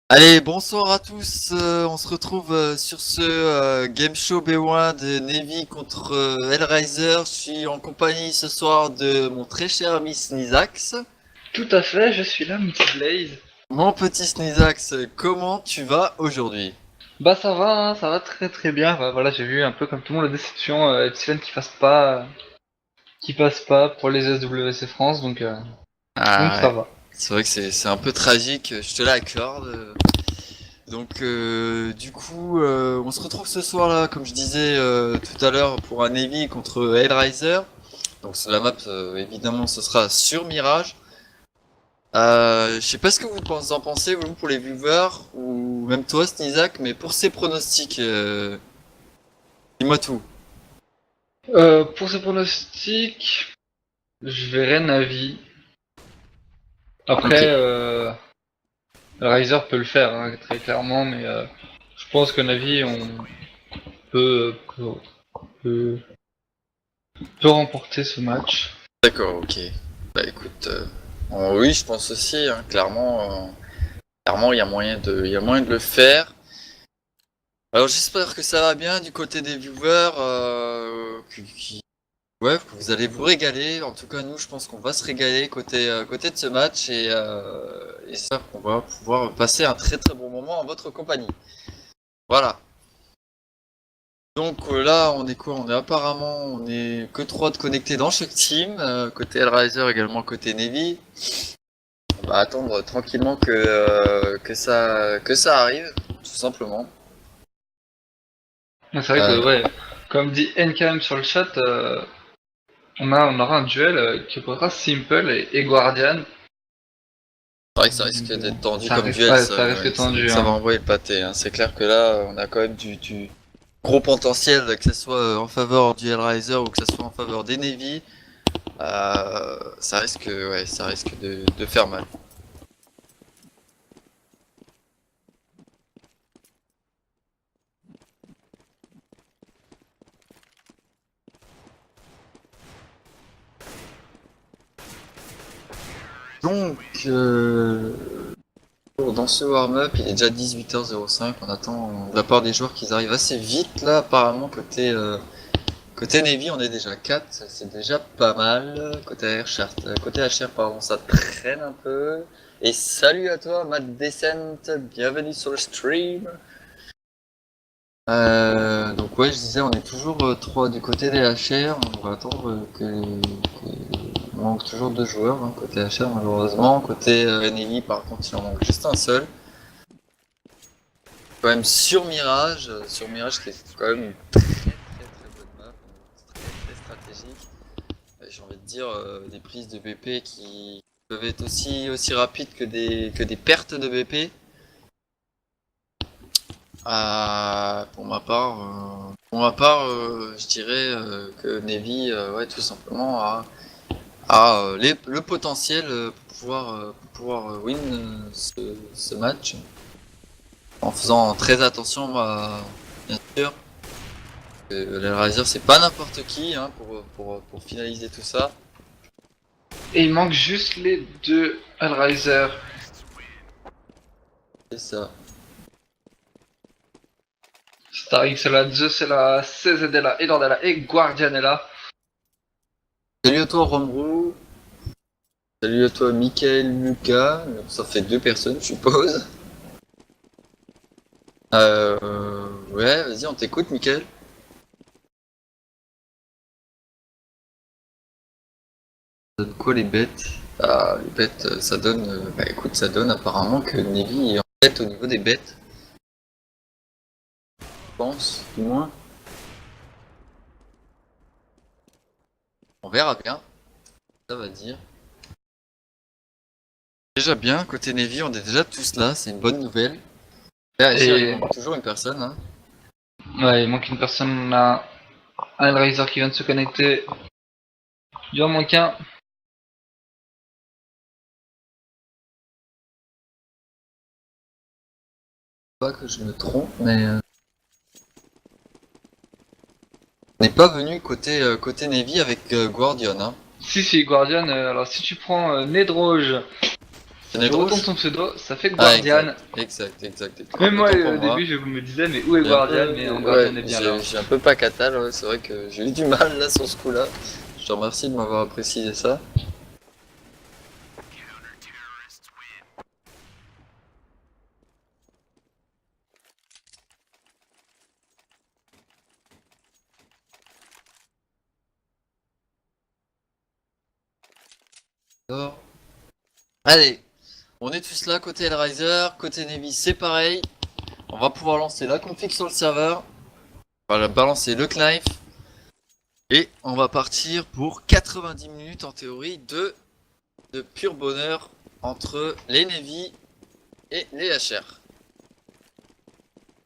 Allez, bonsoir à tous. On se retrouve sur ce Game Show B1 de Navy contre Hellraiser. Je suis en compagnie ce soir de mon très cher ami Snizax. Tout à fait, je suis là, mon petit Blaze. Mon petit Snizax, comment tu vas aujourd'hui? Bah ça va, hein, ça va très très bien. Bah, voilà, j'ai vu un peu comme tout le monde la déception Epsilon qui passe pas pour les SWC France, donc Ah ça ouais, va. c'est vrai que c'est un peu tragique, je te l'accorde. Donc du coup, on se retrouve ce soir là, comme je disais tout à l'heure, pour un Navy contre Hellraiser. Donc sur la map, évidemment, ce sera sur Mirage. Je sais pas ce que vous en pensez, vous, pour les viewers, ou même toi, Snizak, mais pour ces pronostics, dis-moi tout. Pour ce pronostic, je verrai Navi. Ok. Après, Riser peut le faire hein, très clairement, mais je pense que Navi peut, peut, peut, peut remporter ce match. D'accord, ok. Bah écoute, oui, je pense aussi, hein, clairement, il y a moyen de le faire. Alors j'espère que ça va bien du côté des viewers, ouais, que vous allez vous régaler. En tout cas, nous, je pense qu'on va se régaler côté de ce match et ça, qu'on va pouvoir passer un très très bon moment en votre compagnie. Voilà. Donc là, on est quoi? On est que 3 de connectés dans chaque team, côté Hellraiser également côté Navy. On va attendre tranquillement que ça arrive, tout simplement. C'est vrai que, Euh, ouais, comme dit NKM sur le chat, on aura un duel qui opposera Simple et Guardian. c'est vrai que ça risque d'être tendu Ça comme risque, duel, ouais, ça, ça risque ouais, tendu, ça va hein. envoyer le pâté, hein. C'est clair que là, on a quand même du gros potentiel, que ce soit en faveur du Hellraiser ou que ce soit en faveur des Navy. Ça risque de faire mal. Donc, dans ce warm-up, il est déjà 18h05. On attend de la part des joueurs qu'ils arrivent assez vite. Là, apparemment, côté Navy, on est déjà 4. C'est déjà pas mal. Côté HR, pardon, ça traîne un peu. Et salut à toi, Matt Descent. Bienvenue sur le stream. Donc ouais, je disais, on est toujours 3 du côté des HR. On va attendre il manque toujours 2 joueurs hein, côté HR malheureusement. Côté Navy, par contre, il en manque juste un seul. Quand même sur Mirage qui est quand même une très très bonne map, très stratégique. J'ai envie de dire des prises de BP qui peuvent être aussi rapides que des pertes de BP. Pour ma part, je dirais que Navy, ouais, tout simplement, a le potentiel pour pouvoir win ce match, en faisant très attention, bien sûr. Le Riser, c'est pas n'importe qui hein, pour finaliser tout ça. Et il manque juste les deux Hellraiser. C'est ça. Starix est là, Zeus est là, CZ est là, Edward est là, et Guardian est là. Salut à toi, Rombrou. Salut à toi, Michael, Lucas. Ça fait 2 personnes, je suppose. Ouais, vas-y, on t'écoute, Michael. Ça donne quoi les bêtes? Ah, les bêtes, ça donne. Bah écoute, ça donne apparemment que Navy est en tête au niveau des bêtes. Je pense, du moins. On verra bien. Ça va dire. Déjà bien, côté Navy, on est déjà tous là, c'est une bonne nouvelle. Réagir, il Et manque toujours une personne. Hein. ouais, il manque une personne là. Un Hellraiser qui vient de se connecter. Il en manque un. Pas que je me trompe, mais on n'est pas venu côté Navy avec Guardian. Hein. Si, si, Guardian. Alors si tu prends Nedroge Je Fenêtre retourne rouge. ton pseudo, ça fait Ah, Guardian. exact. Même moi, Autant pour au moi. début, je me disais, mais où est J'ai un Guardian? peu- Mais en ouais, Guardian est bien là. j'ai un peu pas catal, ouais, c'est vrai que j'ai eu du mal là sur ce coup-là. Je te remercie de m'avoir précisé ça. Alors, allez, on est tous là, côté Hellraiser, côté Navy, c'est pareil. On va pouvoir lancer la config sur le serveur. On va balancer le knife. Et on va partir pour 90 minutes en théorie de pur bonheur entre les Navy et les HR.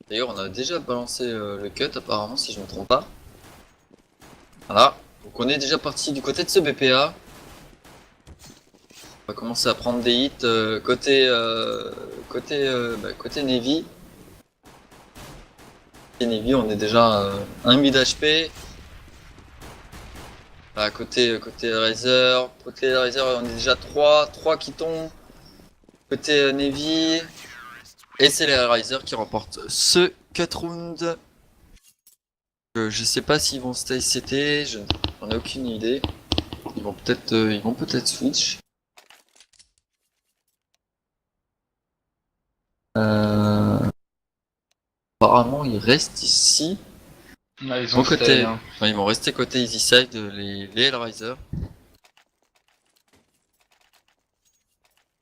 D'ailleurs, on a déjà balancé le cut apparemment, si je ne me trompe pas. Voilà, donc on est déjà parti du côté de ce BPA. On va commencer à prendre des hits côté Navy. Côté Navy, on est déjà 1 mid HP. Voilà, côté Razer, on est déjà 3 qui tombent. Côté Navy. Et c'est les Razer qui remportent ce cut round. Je sais pas s'ils vont stay CT, j'en ai aucune idée. Ils vont peut-être switch. Apparemment ils restent ici. Là, ils Bon ont côté, stay, hein. enfin, ils vont rester côté Easy Side, les Hellraiser.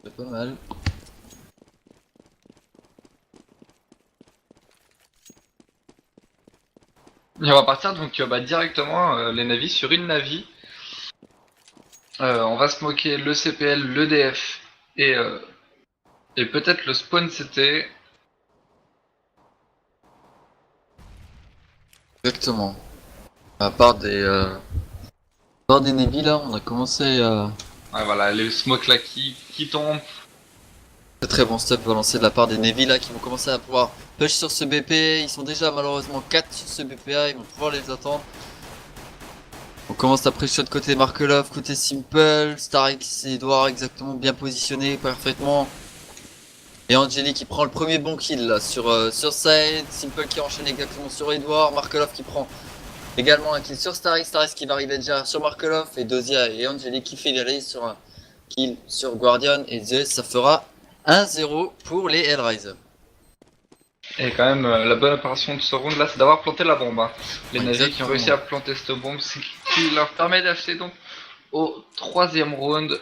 C'est pas mal. Et on va partir donc directement les navis sur une Navi. On va se moquer le CPL, le DF et peut-être le spawn CT. Exactement. À part des Navy là, on a commencé à... Ouais, voilà, les smokes là qui tombent. Très bon stuff balancé de la part des Navy là qui vont commencer à pouvoir push sur ce BP. Ils sont déjà malheureusement 4 sur ce BPA, ils vont pouvoir les attendre. On commence à pré-shot côté Markelov, côté Simple, Starix et Edouard exactement bien positionnés parfaitement. Et Angeli qui prend le premier bon kill là sur Side, Simple qui enchaîne exactement sur Edouard, Markelov qui prend également un kill sur Starix, Starix qui va arriver déjà sur Markelov et Dozia et Angeli qui finalise sur un kill sur Guardian et Zeus, ça fera 1-0 pour les Hellraiser. Et quand même, la bonne opération de ce round là, c'est d'avoir planté la bombe, hein. Les navis qui ont Exactement. réussi à planter cette bombe, c'est qui leur permet d'acheter donc au 3ème round.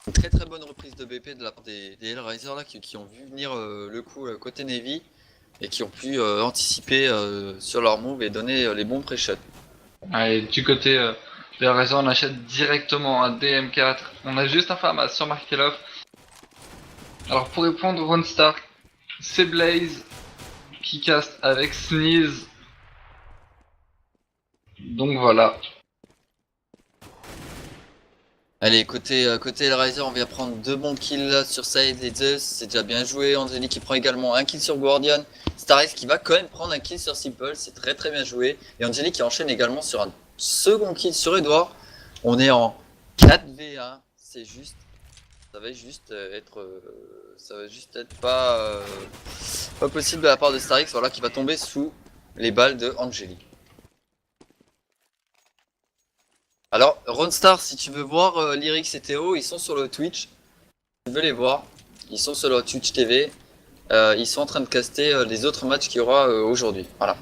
Une très bonne reprise de BP de la part des Hellraiser là qui ont vu venir le coup côté Navy et qui ont pu anticiper sur leur move et donner les bons pré-shots. Et du côté des raisons, on achète directement un DM4. On a juste un Pharma sur Markelov. Alors pour répondre, One Star, c'est Blaze qui caste avec Sneeze. Donc voilà. Allez, côté Hellraiser, on vient prendre 2 bons kills là sur Side et Zeus, c'est déjà bien joué. Angeli qui prend également un kill sur Guardian. Starix qui va quand même prendre un kill sur Simple, c'est très bien joué. Et Angeli qui enchaîne également sur un second kill sur Edouard. On est en 4v1, c'est juste. Ça va juste être pas possible de la part de Starix, voilà, qui va tomber sous les balles de Angeli. Alors, Ronstar, si tu veux voir Lyrics et Théo, ils sont sur le Twitch. Si tu veux les voir, ils sont sur le Twitch TV. Ils sont en train de caster les autres matchs qu'il y aura aujourd'hui. Voilà.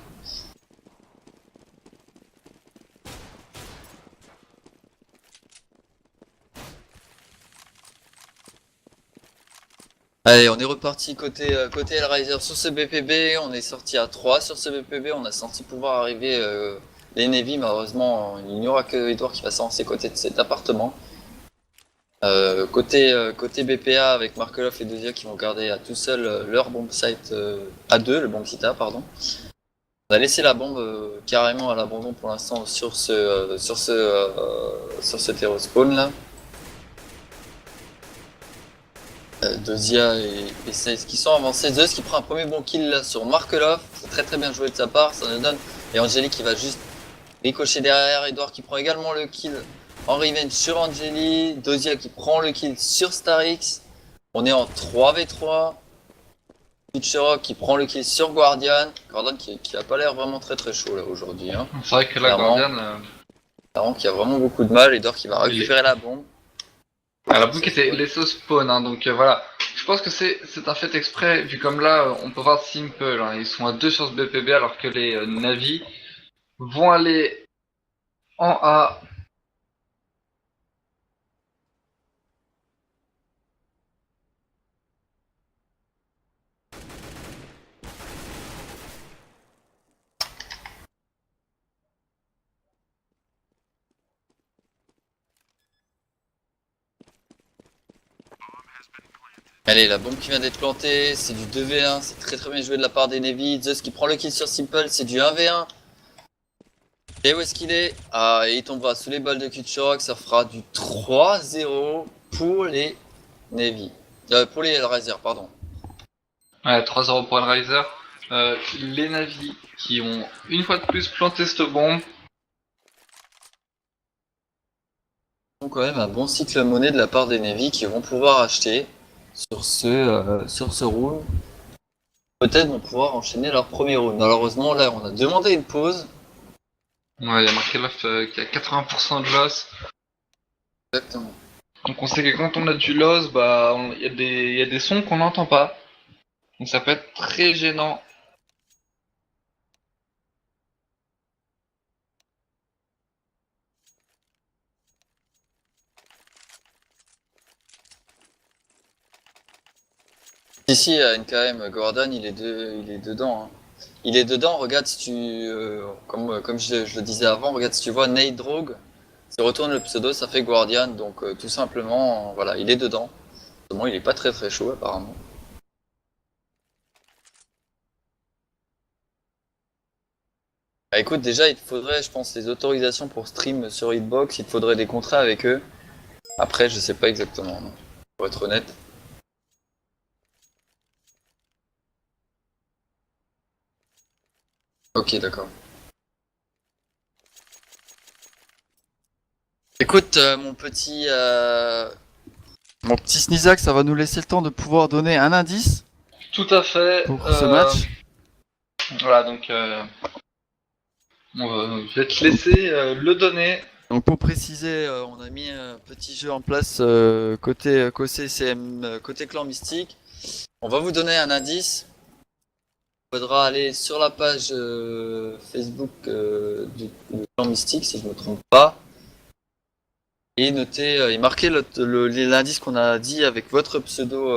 Allez, on est reparti côté Hellraiser sur ce BPB. On est sorti à 3 sur ce BPB. On a senti pouvoir arriver les Navy. Malheureusement, il n'y aura que Edouard qui va s'avancer côté de cet appartement. Côté BPA avec Markelov et Dozia qui vont garder à tout seul leur bomb site à 2, le bomb site A, pardon. On a laissé la bombe carrément à l'abandon pour l'instant sur ce terreau spawn là. Dozia et Saïs qui sont avancés. Zeus qui prend un premier bon kill là sur Markelov. C'est très bien joué de sa part, ça nous donne. Et Angeli qui va juste ricocher derrière. Edouard qui prend également le kill en revenge sur Angeli, Dozia qui prend le kill sur Starix. On est en 3v3. Kucherov qui prend le kill sur Guardian. Guardian qui a pas l'air vraiment très très chaud là aujourd'hui. Hein. C'est vrai que la Clairement. Guardian, Clairement qu'il y a vraiment beaucoup de mal. Edor qui va il est- récupérer la bombe. la boucle était laissée au spawn, hein, donc voilà. Je pense que c'est un fait exprès, vu comme là, on peut voir Simple, hein, ils sont à 2 sur ce BPB alors que les Navi vont aller en A. Allez, la bombe qui vient d'être plantée, c'est du 2v1, c'est très très bien joué de la part des Navy. Zeus qui prend le kill sur Simple, c'est du 1v1. Et où est-ce qu'il est? Ah, et il tombera sous les balles de Kucherok, ça fera du 3-0 pour les Navy. Pour les Hellraiser, pardon. Ouais, 3-0 pour Hellraiser. Les Navi qui ont une fois de plus planté cette bombe. Donc quand même un bon cycle monnaie de la part des Navy qui vont pouvoir acheter sur ce round. Peut-être vont pouvoir enchaîner leur premier round. Malheureusement, là, on a demandé une pause. Ouais, il y a marqué Loft qui a 80% de loss. Exactement. Donc on sait que quand on a du loss, bah il y a des sons qu'on n'entend pas. Donc ça peut être très gênant. Ici, à NKM, Gordon, il est dedans. Hein. Il est dedans, regarde si tu. Comme je le disais avant, regarde si tu vois Nate Drogue. Si retourne le pseudo, ça fait Guardian. Donc tout simplement, voilà, il est dedans. Seulement, il est pas très très chaud apparemment. Bah, écoute, déjà, il te faudrait, je pense, les autorisations pour stream sur Hitbox. Il te faudrait des contrats avec eux. Après, je sais pas exactement, non. Pour être honnête. Ok, d'accord. Écoute, mon petit Snizak, ça va nous laisser le temps de pouvoir donner un indice Tout à fait. pour ce match. Voilà, donc je vais te laisser le donner. Donc pour préciser, on a mis un petit jeu en place côté CM, côté clan mystique. On va vous donner un indice. Il faudra aller sur la page Facebook du clan mystique, si je ne me trompe pas, et noter et marquer l'indice qu'on a dit avec votre pseudo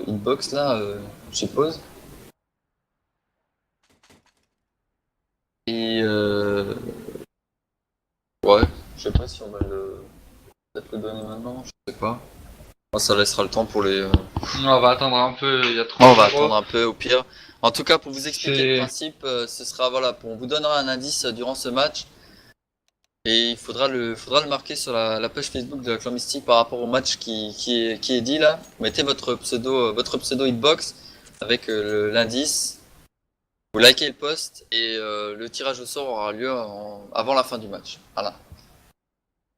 inbox là, je suppose. Et ouais, je sais pas si on va peut-être le donner maintenant, je sais pas. Moi, ça laissera le temps pour les. On va attendre un peu, il y a trop On de va euros. attendre un peu au pire. En tout cas, pour vous expliquer le C'est principe, ce sera voilà, on vous donnera un indice durant ce match et faudra le marquer sur la page Facebook de la Clan Mystique par rapport au match qui est dit là. Vous mettez votre pseudo hitbox avec l'indice. Vous likez le post et le tirage au sort aura lieu avant la fin du match. Voilà.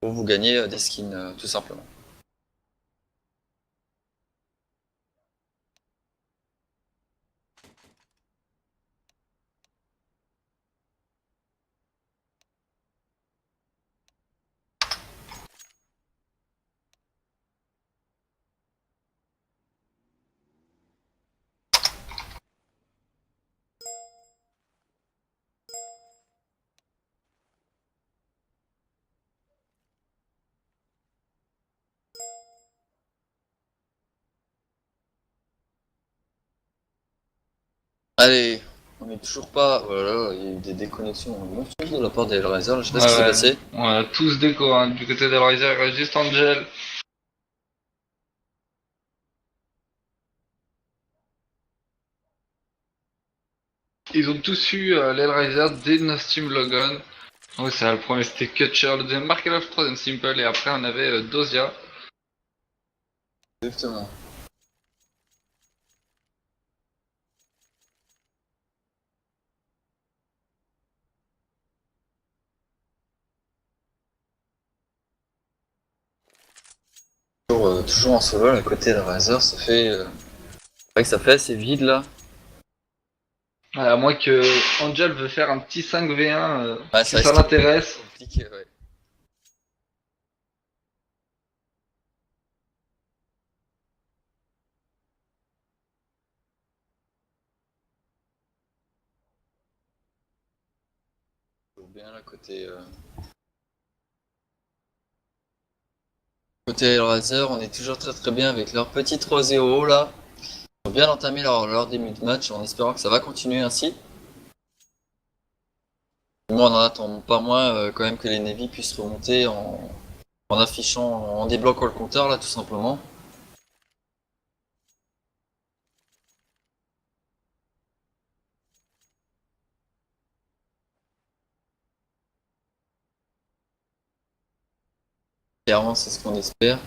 Pour vous gagner des skins tout simplement. Allez, on est toujours pas. Voilà, il y a eu des déconnexions monstrueuses de la part des Hellraiser, je sais pas ce qui s'est passé. on a tous déco, hein. Du côté d'Hellraiser, il reste juste Angel. Ils ont tous eu l'Hellraiser dès notre Steam Logon. Oui, c'est le premier c'était Kutcher, le deuxième Markelov, le troisième Simple, et après on avait Dozia. Exactement. toujours en solo à côté de Razer, ça fait. C'est vrai que ça fait assez vide là. À moins que Angel veut faire un petit 5v1, Ouais, si ça ça risque d'être l'intéresse. compliqué, ouais. Toujours bien là côté Razer, on est toujours très très bien avec leur petit 3-0 là. Ils ont bien entamé leur début de match en espérant que ça va continuer ainsi. Moi, on en attend pas moins quand même que les Navy puissent remonter en affichant, en débloquant le compteur là tout simplement. Clairement, c'est ce qu'on espère.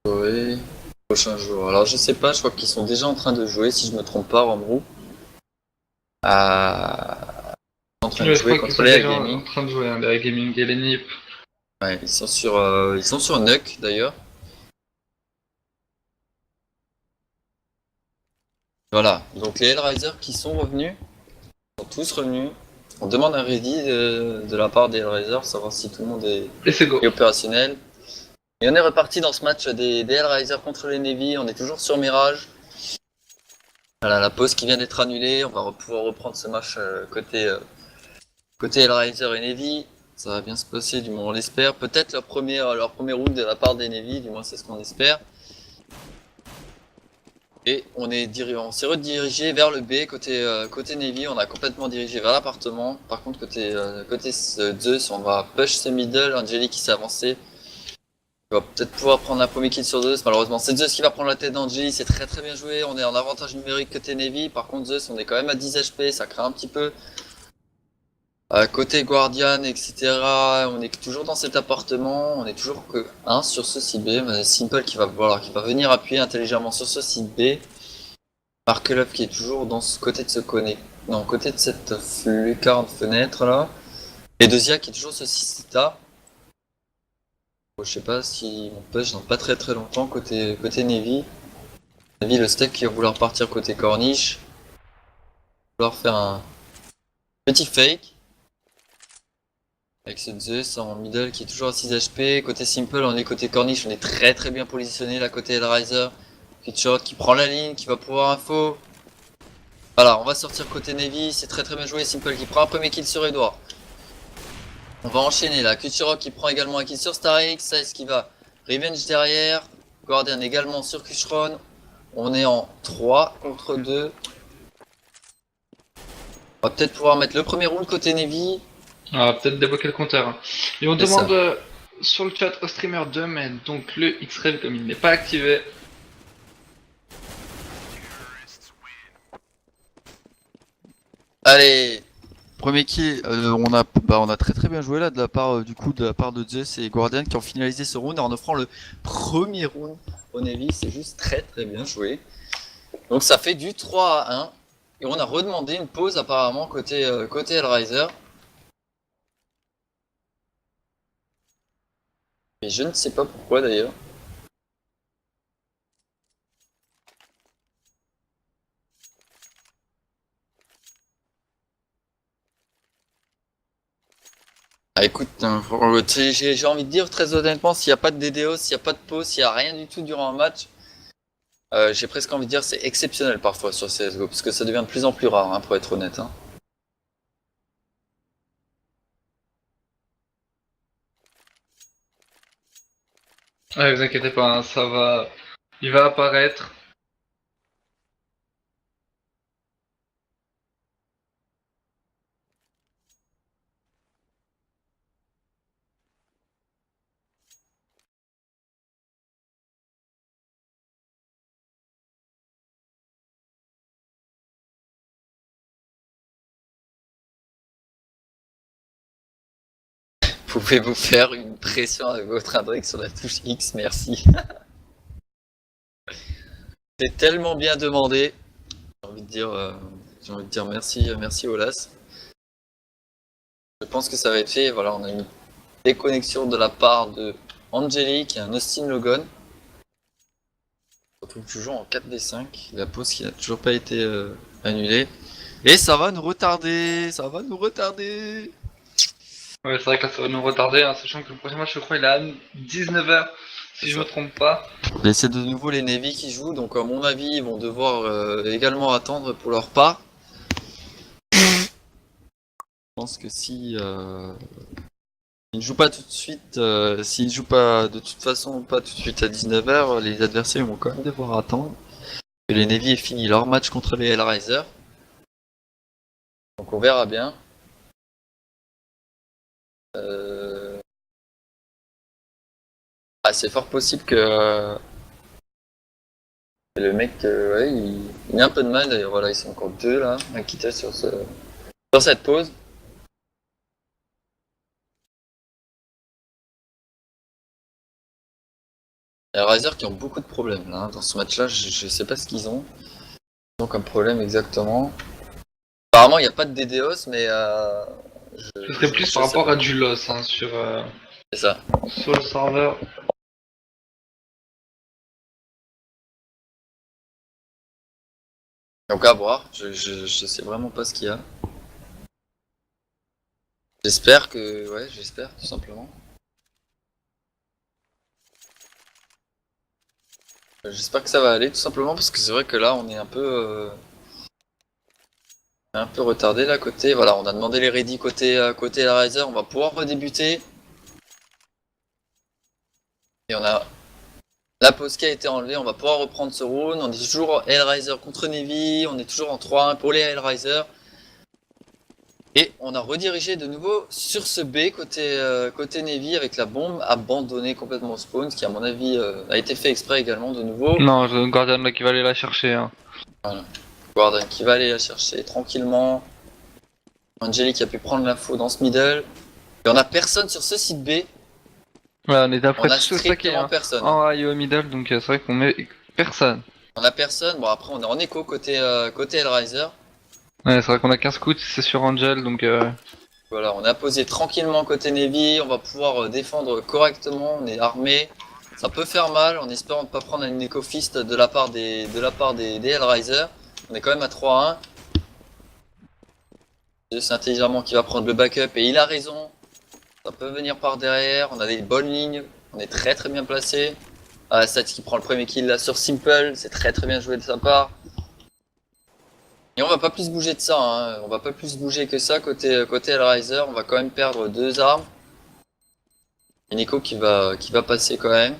Ouais. Prochain jour. Alors je sais pas, je crois qu'ils sont déjà en train de jouer, si je me trompe pas, Rombrou. En train de Ouais, je jouer crois qu'ils contre sont les déjà en Gaming. train de jouer, hein, les Gaming et les NIP. Ouais, ils sont sur Nuck d'ailleurs. Voilà. Donc les Hellraisers qui sont revenus, sont tous revenus. On demande un ready de la part des Hellraisers, savoir si tout le monde Et c'est go. est opérationnel. Et on est reparti dans ce match des Hellraisers contre les Navy. On est toujours sur Mirage. Voilà, la pause qui vient d'être annulée. On va pouvoir reprendre ce match côté Hellraiser et Navy. Ça va bien se passer, du moins on l'espère. Peut-être leur premier round de la part des Navy, du moins c'est ce qu'on espère. Et on s'est redirigé vers le B côté Navy, on a complètement dirigé vers l'appartement. Par contre côté Zeus, on va push ce middle, Angeli qui s'est avancé. Il va peut-être pouvoir prendre un premier kill sur Zeus. Malheureusement, c'est Zeus qui va prendre la tête d'Angeli, c'est très très bien joué. On est en avantage numérique côté Navy. Par contre Zeus, on est quand même à 10 HP, ça craint un petit peu. Côté Guardian, etc., on est toujours dans cet appartement, on est toujours que 1 sur ce site B. Simple qui va venir appuyer intelligemment sur ce site B. Markelov qui est toujours dans ce côté de ce connect, non, côté de cette lucarne fenêtre là. Et Dezia qui est toujours ce site A. Je sais pas si on push dans pas très très longtemps côté Navy. Navy le step qui va vouloir partir côté Corniche. Vouloir faire un petit fake. Avec ce Zeus en middle qui est toujours à 6 HP. Côté Simple, on est côté Corniche, on est très très bien positionné là côté Hellraiser. Shot qui prend la ligne, qui va pouvoir info. Voilà, on va sortir côté Navy, c'est très très bien joué. Simple qui prend un premier kill sur Edouard. On va enchaîner là. Kucherok qui prend également un kill sur Starix. Size qui va revenge derrière. Guardian également sur Kushron. On est en 3 contre 2. On va peut-être pouvoir mettre le premier round côté Navy. On va peut-être débloquer le compteur, hein. Et on C'est ça. demande sur le chat au streamer de mettre donc le X-Ray comme il n'est pas activé. Allez, premier kill, on a très très bien joué là de la part de la part de Zeus et Guardian qui ont finalisé ce round en offrant le premier round au Navy, c'est juste très très bien joué. Donc ça fait du 3 à 1 et on a redemandé une pause apparemment côté Hellraiser. Mais je ne sais pas pourquoi d'ailleurs. Ah écoute, j'ai envie de dire très honnêtement, s'il n'y a pas de DDO, s'il n'y a pas de pause, s'il n'y a rien du tout durant un match, j'ai presque envie de dire c'est exceptionnel parfois sur CSGO, parce que ça devient de plus en plus rare, hein, pour être honnête. Hein. Ouais, vous inquiétez pas, hein, ça va. Il va apparaître. Pouvez-vous faire une pression avec votre index sur la touche X, merci. C'est tellement bien demandé. J'ai envie de dire merci Olas. Je pense que ça va être fait. Voilà, on a une déconnexion de la part de Angelique et un Austin Logan. On se retrouve toujours en 4D5. La pause qui n'a toujours pas été annulée. Et ça va nous retarder. Ouais, c'est vrai que là, ça va nous retarder, hein, sachant que le prochain match, je crois, il est à 19h, si je me trompe pas. Et c'est de nouveau les Navy qui jouent, donc à mon avis, ils vont devoir également attendre pour leur part. Je pense que si ils ne jouent pas tout de suite, s'ils jouent pas de toute façon pas tout de suite à 19h, les adversaires vont quand même devoir attendre que les Navy aient fini leur match contre les Hellraiser. Donc on verra bien. C'est fort possible que le mec, ouais, il a un peu de mal. D'ailleurs, voilà, ils sont encore deux là, à quitter sur cette pause. Les Hellraiser qui ont beaucoup de problèmes là, dans ce match-là. Je sais pas ce qu'ils ont. Ils ont comme problème exactement. Apparemment, il n'y a pas de DDoS, mais Ce serait plus par rapport à du loss, hein, sur c'est ça. le serveur. Donc à voir, je sais vraiment pas ce qu'il y a. J'espère tout simplement. J'espère que ça va aller tout simplement parce que c'est vrai que là on est un peu retardé là côté. Voilà, on a demandé les ready côté Hellraiser, on va pouvoir redébuter. Et on a la pause qui a été enlevée, on va pouvoir reprendre ce round. On est toujours Hellraiser contre Navy, on est toujours en 3-1 pour les Hellraiser. Et on a redirigé de nouveau sur ce B côté Navy avec la bombe abandonnée complètement au spawn, ce qui à mon avis a été fait exprès également de nouveau. Non, j'ai un Guardian là qui va aller la chercher. Hein. Voilà. Guardian qui va aller la chercher tranquillement. Angelique a pu prendre l'info dans ce middle. Et on a personne sur ce site B. Ouais, on est après On a tout stacké strictement personne. en high au middle, donc c'est vrai qu'on met personne. On a personne. Bon après on est en écho côté Hellraiser. Ouais, c'est vrai qu'on a 15 scouts, c'est sur Angel, donc Voilà, on a posé tranquillement côté Navy, on va pouvoir défendre correctement, on est armé. Ça peut faire mal en espérant ne pas prendre une éco-fist de la part des Hellraiser. On est quand même à 3-1. C'est intelligemment qui va prendre le backup et il a raison. Ça peut venir par derrière, on a des bonnes lignes, on est très bien placé. Stats qui prend le premier kill là sur Simple, c'est très bien joué de sa part. Et on va pas plus bouger de ça, hein. On va pas plus bouger que ça côté Hellraiser, on va quand même perdre 2 armes. Et Nico qui va passer quand même.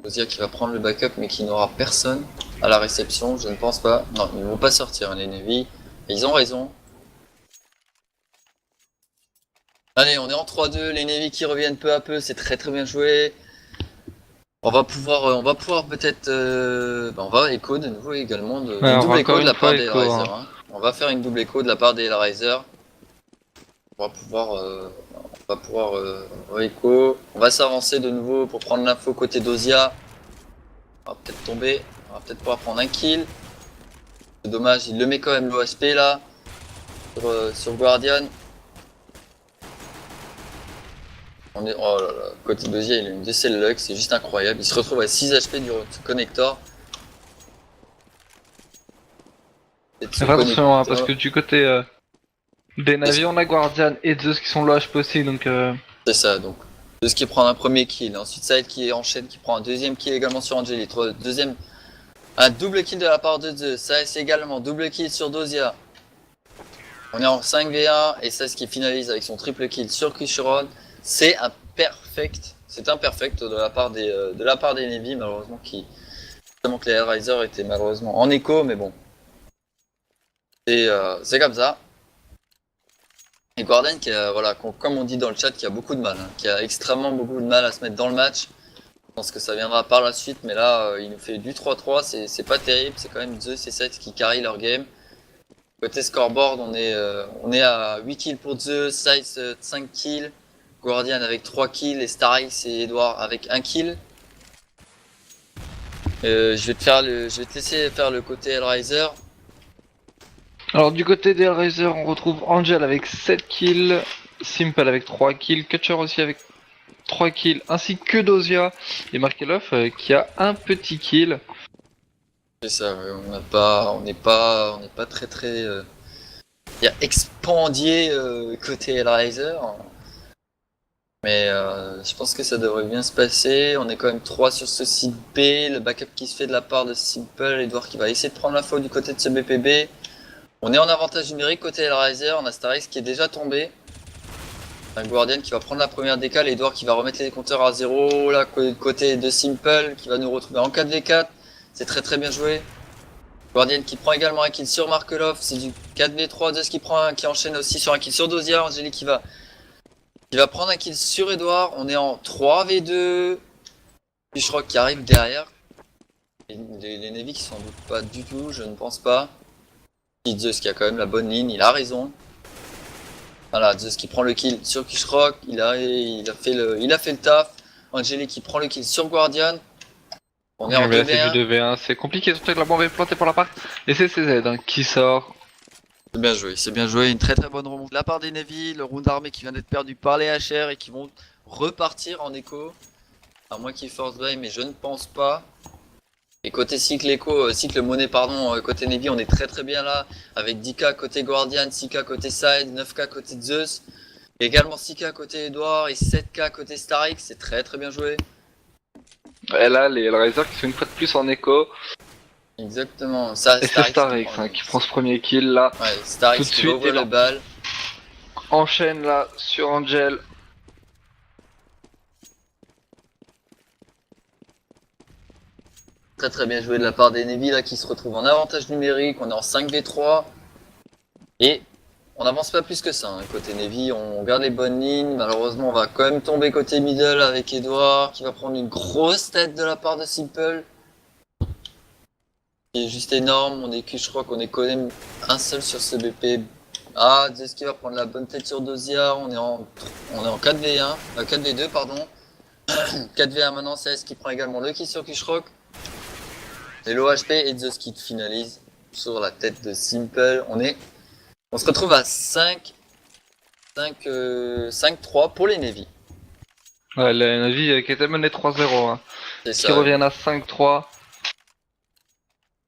Ozia qui va prendre le backup mais qui n'aura personne à la réception, je ne pense pas. Non, ils ne vont pas sortir hein, les Navy. Et ils ont raison. Allez, on est en 3-2, les Navy qui reviennent peu à peu, c'est très bien joué. On va pouvoir peut-être... on va écho de nouveau également, une double écho de la part des Hellraiser. Hein. On va faire une double écho de la part des Hellraiser. On va pouvoir écho. On va s'avancer de nouveau pour prendre l'info côté d'Ozia. On va peut-être tomber, on va peut-être pouvoir prendre un kill. C'est dommage, il le met quand même l'OSP là, sur Guardian. Oh là là, côté d'Ozia il a une décelle luck, c'est juste incroyable. Il se retrouve à 6 HP du connector. attention, hein, parce que du côté des navires, on a Guardian et Zeus qui sont low HP aussi, donc c'est ça, donc Zeus qui prend un premier kill, ensuite Saïd qui enchaîne, qui prend un deuxième kill également sur Angeli, un double kill de la part de Zeus, Saïd également, double kill sur Dozia. On est en 5v1 et Saïd qui finalise avec son triple kill sur Kushiron. C'est un perfect de la part des Navy, malheureusement, justement que les Hellraiser étaient malheureusement en écho, mais bon. C'est comme ça. Et Guardian qui a, voilà, comme on dit dans le chat, qui a beaucoup de mal, hein, qui a extrêmement beaucoup de mal à se mettre dans le match. Je pense que ça viendra par la suite, mais là il nous fait du 3-3, c'est pas terrible, c'est quand même Zeus et Seth qui carry leur game. Côté scoreboard, on est à 8 kills pour Zeus, Size 5 kills, Guardian avec 3 kills et Starix et Edouard avec 1 kill. Je vais te laisser faire le côté Hellraiser. Alors du côté des Hellraiser, on retrouve Angel avec 7 kills, Simple avec 3 kills, Kutcher aussi avec 3 kills, ainsi que Dozia et Markelov qui a un petit kill. C'est ça, ouais, on n'est pas très très. Il y a expandier côté Hellraiser. Mais je pense que ça devrait bien se passer. On est quand même 3 sur ce site B. Le backup qui se fait de la part de Simple, Edouard qui va essayer de prendre l'info du côté de ce BPB. On est en avantage numérique côté Hellraiser. On a Starix qui est déjà tombé. Un Guardian qui va prendre la première décale. Edouard qui va remettre les compteurs à 0. Là, côté de Simple qui va nous retrouver en 4v4. C'est très très bien joué. Guardian qui prend également un kill sur Markelov. C'est du 4v3. Zeus qui enchaîne aussi sur un kill sur Dozia. Angélique qui va prendre un kill sur Edouard. On est en 3v2. Fishrock qui arrive derrière. Les Navy qui s'en doutent pas du tout, je ne pense pas. Zeus qui a quand même la bonne ligne, il a raison. Voilà, Zeus qui prend le kill sur Fishrock. Il a fait le taf. Angélique qui prend le kill sur Guardian. On est en 2v1. C'est du 2v1, c'est compliqué, surtout que la bombe est plantée pour la part. Et c'est CZ qui sort. C'est bien joué, une très très bonne remontée de la part des Navy, le round armé qui vient d'être perdu par les HR et qui vont repartir en écho. À moins qu'ils force buy, mais je ne pense pas. Et côté cycle monnaie pardon, côté Navy, on est très très bien là, avec 10k côté Guardian, 6k côté Side, 9k côté Zeus, et également 6k côté Edouard et 7k côté Starix, c'est très très bien joué. Et là, les Hellraiser qui sont une fois de plus en écho. Exactement. Et c'est Starix qui prend ce premier kill là. Ouais, Starix qui ouvre le bal. Enchaîne là sur Angel. Très très bien joué de la part des Navy là qui se retrouvent en avantage numérique. On est en 5v3. Et on n'avance pas plus que ça. Hein. Côté Navy, on garde les bonnes lignes. Malheureusement, on va quand même tomber côté middle avec Edouard qui va prendre une grosse tête de la part de Simple. Qui est juste énorme. Je crois qu'on est quand même un seul sur ce BP. Ah, Zeus qui va prendre la bonne tête sur Dozia. On est en 4v1. 4v2, pardon. 4v1 maintenant, CS qui prend également le kill sur Kushrock. Et l'OHP et Zeus qui finalise sur la tête de Simple. On se retrouve à 5-3 pour les Navy. Ouais, les Navy qui était mené 3-0. Hein. Qui reviennent à 5-3.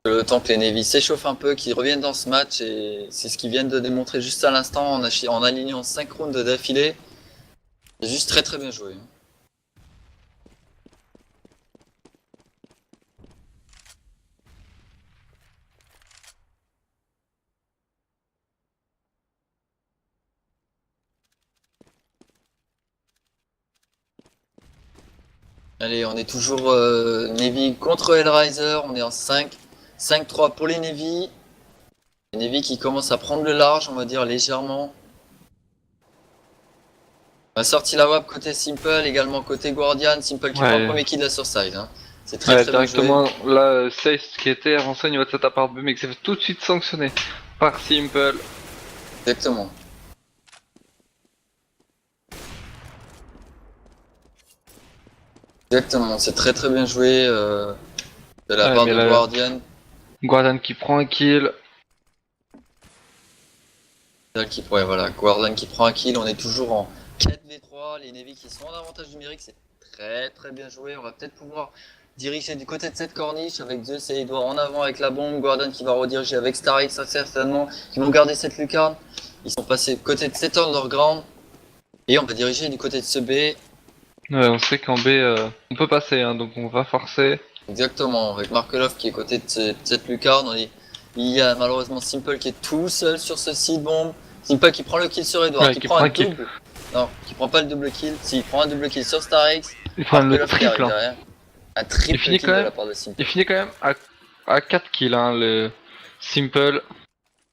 Le temps que les Navy s'échauffent un peu, qu'ils reviennent dans ce match, et c'est ce qu'ils viennent de démontrer juste à l'instant en alignant 5 rounds d'affilée. C'est juste très très bien joué. Allez, on est toujours Navy contre Hellraiser, on est en 5-3 pour les Navy. Les Navy qui commencent à prendre le large, on va dire légèrement. On a sorti la WAP côté Simple, également côté Guardian. Simple qui prend le premier kill de la Surside. Hein. C'est très très directement, bien joué. Là, Sace qui était avancé au niveau de cette appart mais qui s'est fait tout de suite sanctionné par Simple. Exactement. Exactement, c'est très très bien joué de la part de Guardian. Guardian qui prend un kill. Guardian qui prend un kill, on est toujours en 4v3, les Navy qui sont en avantage numérique, c'est très très bien joué. On va peut-être pouvoir diriger du côté de cette corniche avec Zeus et Edouard en avant avec la bombe. Guardian qui va rediriger avec Starix certainement, qui vont garder cette lucarne. Ils sont passés côté de cet underground et on va diriger du côté de ce B. Ouais, on sait qu'en B, on peut passer, hein, donc on va forcer. Exactement, avec Markelov qui est côté de cette lucarne. Il y a malheureusement Simple qui est tout seul sur ce site bombe. Simple qui prend le kill sur Edouard, qui prend un double. Non, qui prend pas le double kill. Si, il prend un double kill sur Starix. Il prend le triple. Hein. Un triple kill de la part de Simple. Il finit quand même à 4 kills, hein, le Simple.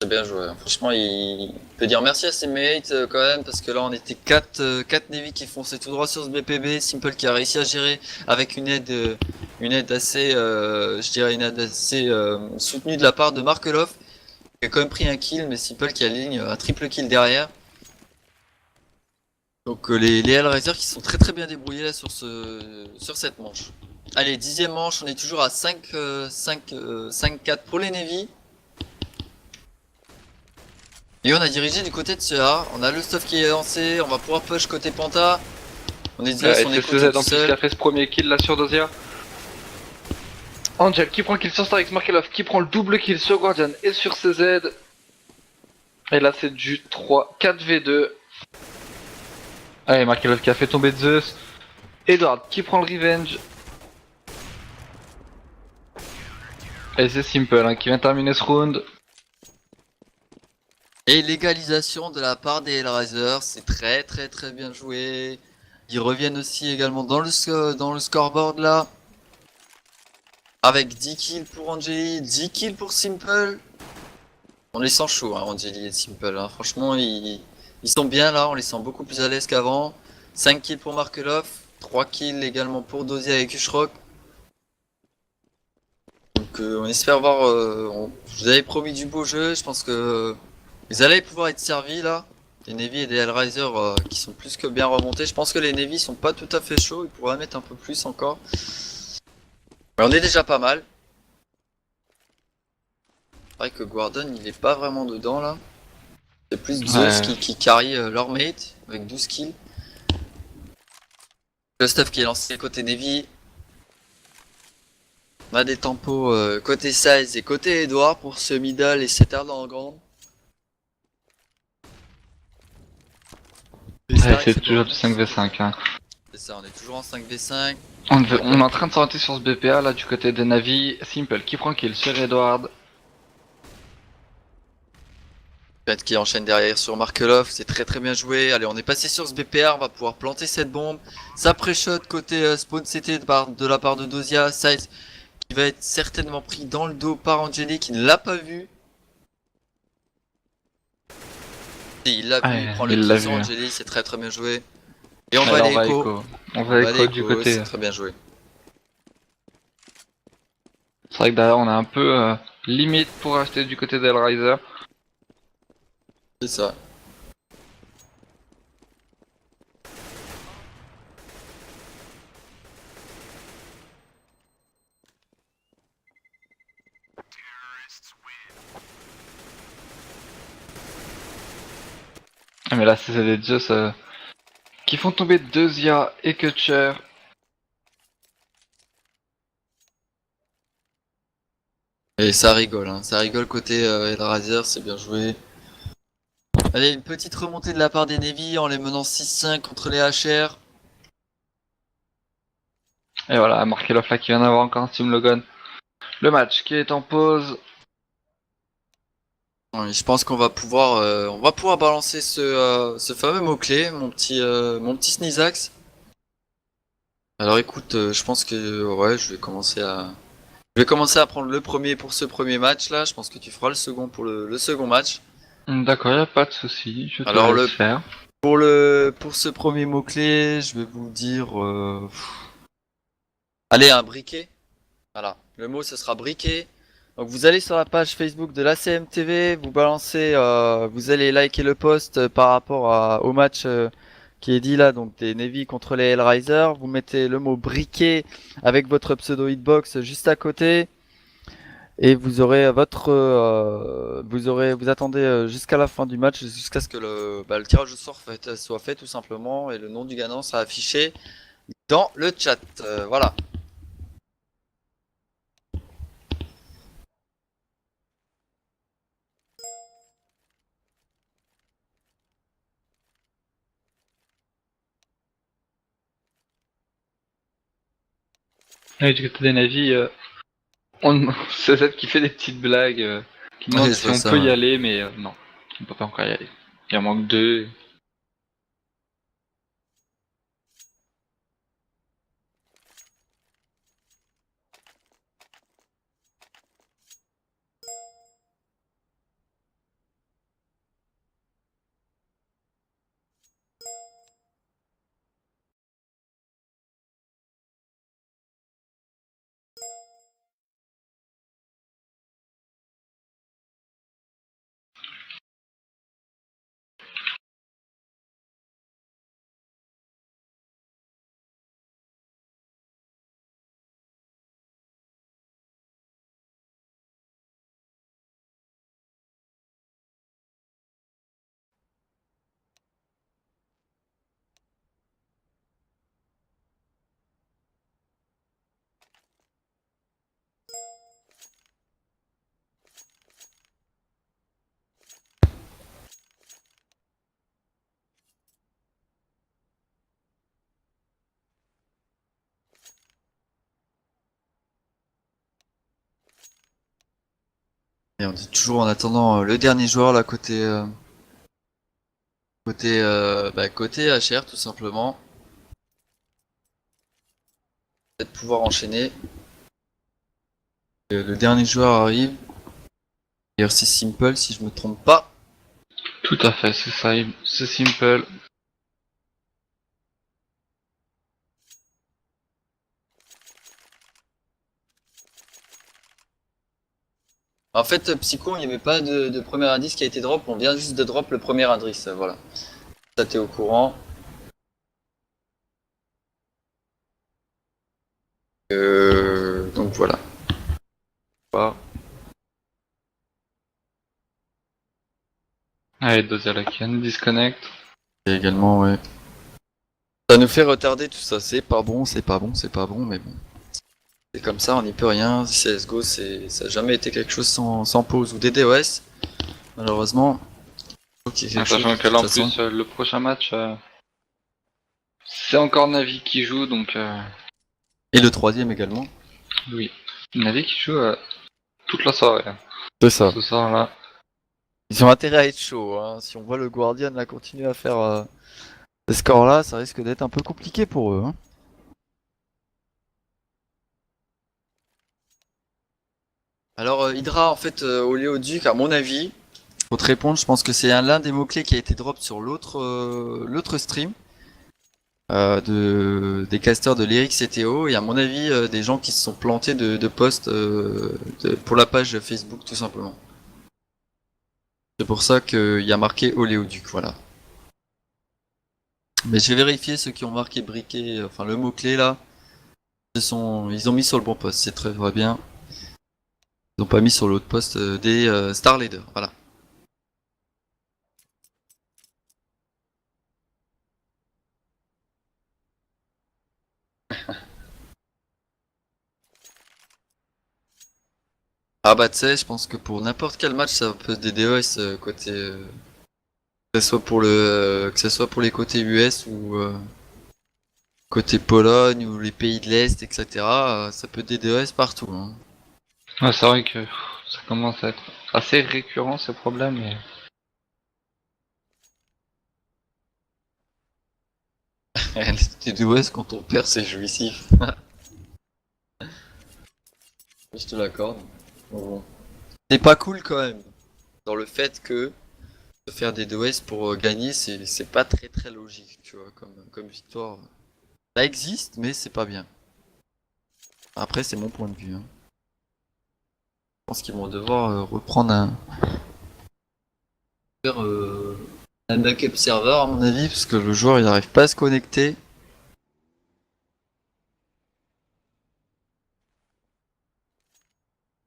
C'est bien joué. Franchement, il peut dire merci à ses mates quand même, parce que là on était 4 Navy qui fonçaient tout droit sur ce BPB. Simple qui a réussi à gérer avec une aide assez, soutenue de la part de Markelov. Il a quand même pris un kill, mais Simple qui aligne un triple kill derrière. Donc les Hellraisers qui sont très très bien débrouillés là sur cette manche. Allez, 10ème manche, on est toujours à 5-4 pour les Navy. Et on a dirigé du côté de ce A. On a le stuff qui est lancé, on va pouvoir push côté Panta. On est déjà son écho SCZ tout en plus qui a seul. fait ce premier kill là sur Dosia. Angel qui prend le kill sur Starix, Markelov qui prend le double kill sur Guardian et sur CZ. Et là c'est du 4v2. Allez, Markelov qui a fait tomber Zeus. Edward qui prend le revenge. Et c'est Simple hein, qui vient terminer ce round. Et l'égalisation de la part des Hellraisers, c'est très très très bien joué. Ils reviennent aussi également dans le scoreboard là. Avec 10 kills pour Angeli, 10 kills pour Simple. On les sent chauds, hein, Angeli et Simple. Hein. Franchement, ils sont bien là, on les sent beaucoup plus à l'aise qu'avant. 5 kills pour Markelov, 3 kills également pour Dosia et Kushrock. Donc on espère voir... je vous avais promis du beau jeu, je pense que vous allez pouvoir être servis là. Les Navy et des Hellraisers qui sont plus que bien remontés. Je pense que les Navy sont pas tout à fait chauds, ils pourraient mettre un peu plus encore. Mais on est déjà pas mal. C'est vrai que Guardon il est pas vraiment dedans là. C'est plus Zeus Ouais. qui carry leur mate avec 12 kills. Le stuff qui est lancé côté Navy. On a des tempos côté Size et côté Edouard pour ce middle et cet dans le grand. Ouais, c'est toujours du 5v5 hein. C'est ça, on est toujours en 5v5. On est en train de s'orienter sur ce BPA là du côté des Navi. Simple qui prend kill sur Edward. Peut-être qui enchaîne derrière sur Markelov, c'est très très bien joué. Allez, on est passé sur ce BPR, on va pouvoir planter cette bombe. Ça pré-shot côté spawn CT de la part de Dosia. Size qui va être certainement pris dans le dos par Angeli qui ne l'a pas vu. Si, il l'a vu, il prend le Il kill l'a sur vu. Angeli, c'est très très bien joué. Et on va Alors aller on va écho. écho. On On va va aller écho du écho, côté. c'est très bien joué. C'est vrai que derrière on est un peu limite pour acheter du côté d'Hellraiser. C'est ça. Ah, mais là c'est des Zeus qui font tomber Dosia et Kutcher. Et ça rigole, hein. Ça rigole côté Hellraiser, c'est bien joué. Allez, une petite remontée de la part des Navy en les menant 6-5 contre les HR. Et voilà, Markelov là qui vient d'avoir encore un Steam Logan. Le match qui est en pause. Ouais, je pense on va pouvoir balancer ce fameux mot-clé, mon petit Sneezax. Alors écoute, je pense que ouais, je vais commencer à prendre le premier pour ce premier match là. Je pense que tu feras le second pour le second match. D'accord, y a pas de souci, je te Alors laisse faire. pour ce premier mot-clé, je vais vous dire, allez un briquet. Voilà, le mot ce sera briquet. Donc vous allez sur la page Facebook de l'ACMTV, vous balancez, vous allez liker le post par rapport au match qui est dit là, donc des Navy contre les Hellraiser. Vous mettez le mot briquet avec votre pseudo hitbox juste à côté. Et vous aurez vous attendez jusqu'à la fin du match, jusqu'à ce que le tirage au sort soit fait tout simplement, et le nom du gagnant sera affiché dans le chat. Voilà. Et du côté des Navi, c'est Zed qui fait des petites blagues, qui Ouais, demande je si vois on ça. peut y Ouais. aller, mais non, on peut pas encore y aller. Il en manque deux. Et on est toujours en attendant le dernier joueur là côté HR tout simplement. Peut-être pouvoir enchaîner. Le dernier joueur arrive. D'ailleurs c'est Simple si je me trompe pas. Tout à fait, c'est ça, c'est simple. En fait Psycho il n'y avait pas de premier indice qui a été drop, on vient juste de drop le premier indice, voilà. Ça t'es au courant. Donc voilà. Allez, Dozalaken, disconnect. Et également ouais. Ça nous fait retarder tout ça, c'est pas bon, c'est pas bon, c'est pas bon, mais bon. C'est comme ça, on n'y peut rien. CSGO, ça n'a jamais été quelque chose sans pause ou DDoS. Malheureusement. Sachant que là, en plus, le prochain match, c'est encore Navi qui joue, donc Et le troisième également. oui. Navi qui joue toute la soirée. C'est ça. Ce soir-là. Ils ont intérêt à être chauds. Hein. Si on voit le Guardian là continuer à faire ces scores là, ça risque d'être un peu compliqué pour eux. Hein. Alors Hydra, en fait, Oléoduc, à mon avis, pour te répondre, je pense que c'est l'un des mots-clés qui a été drop sur l'autre stream. Des casters de Lyrics et Théo, et à mon avis des gens qui se sont plantés de posts pour la page Facebook tout simplement. C'est pour ça qu'il y a marqué Oléoduc, voilà. Mais j'ai vérifié ceux qui ont marqué briquet, enfin le mot-clé là, ils ont mis sur le bon post, c'est très bien. Ils ont pas mis sur l'autre post des Star Leader, voilà. Ah bah tu sais, je pense que pour n'importe quel match ça peut des DOS côté que ce soit pour les côtés US ou côté Pologne ou les pays de l'Est, etc. Ça peut DDoS partout. Hein. Ouais, c'est vrai que ça commence à être assez récurrent ces problèmes. Mais... Les DDoS quand on perd c'est jouissif. Je te l'accorde. Bon. C'est pas cool quand même. Dans le fait que de faire des DOS pour gagner, c'est pas très logique, tu vois, comme victoire. Ça existe, mais c'est pas bien. Après, c'est mon point de vue. Hein. Je pense qu'ils vont devoir reprendre faire un backup serveur à mon avis, parce que le joueur il n'arrive pas à se connecter.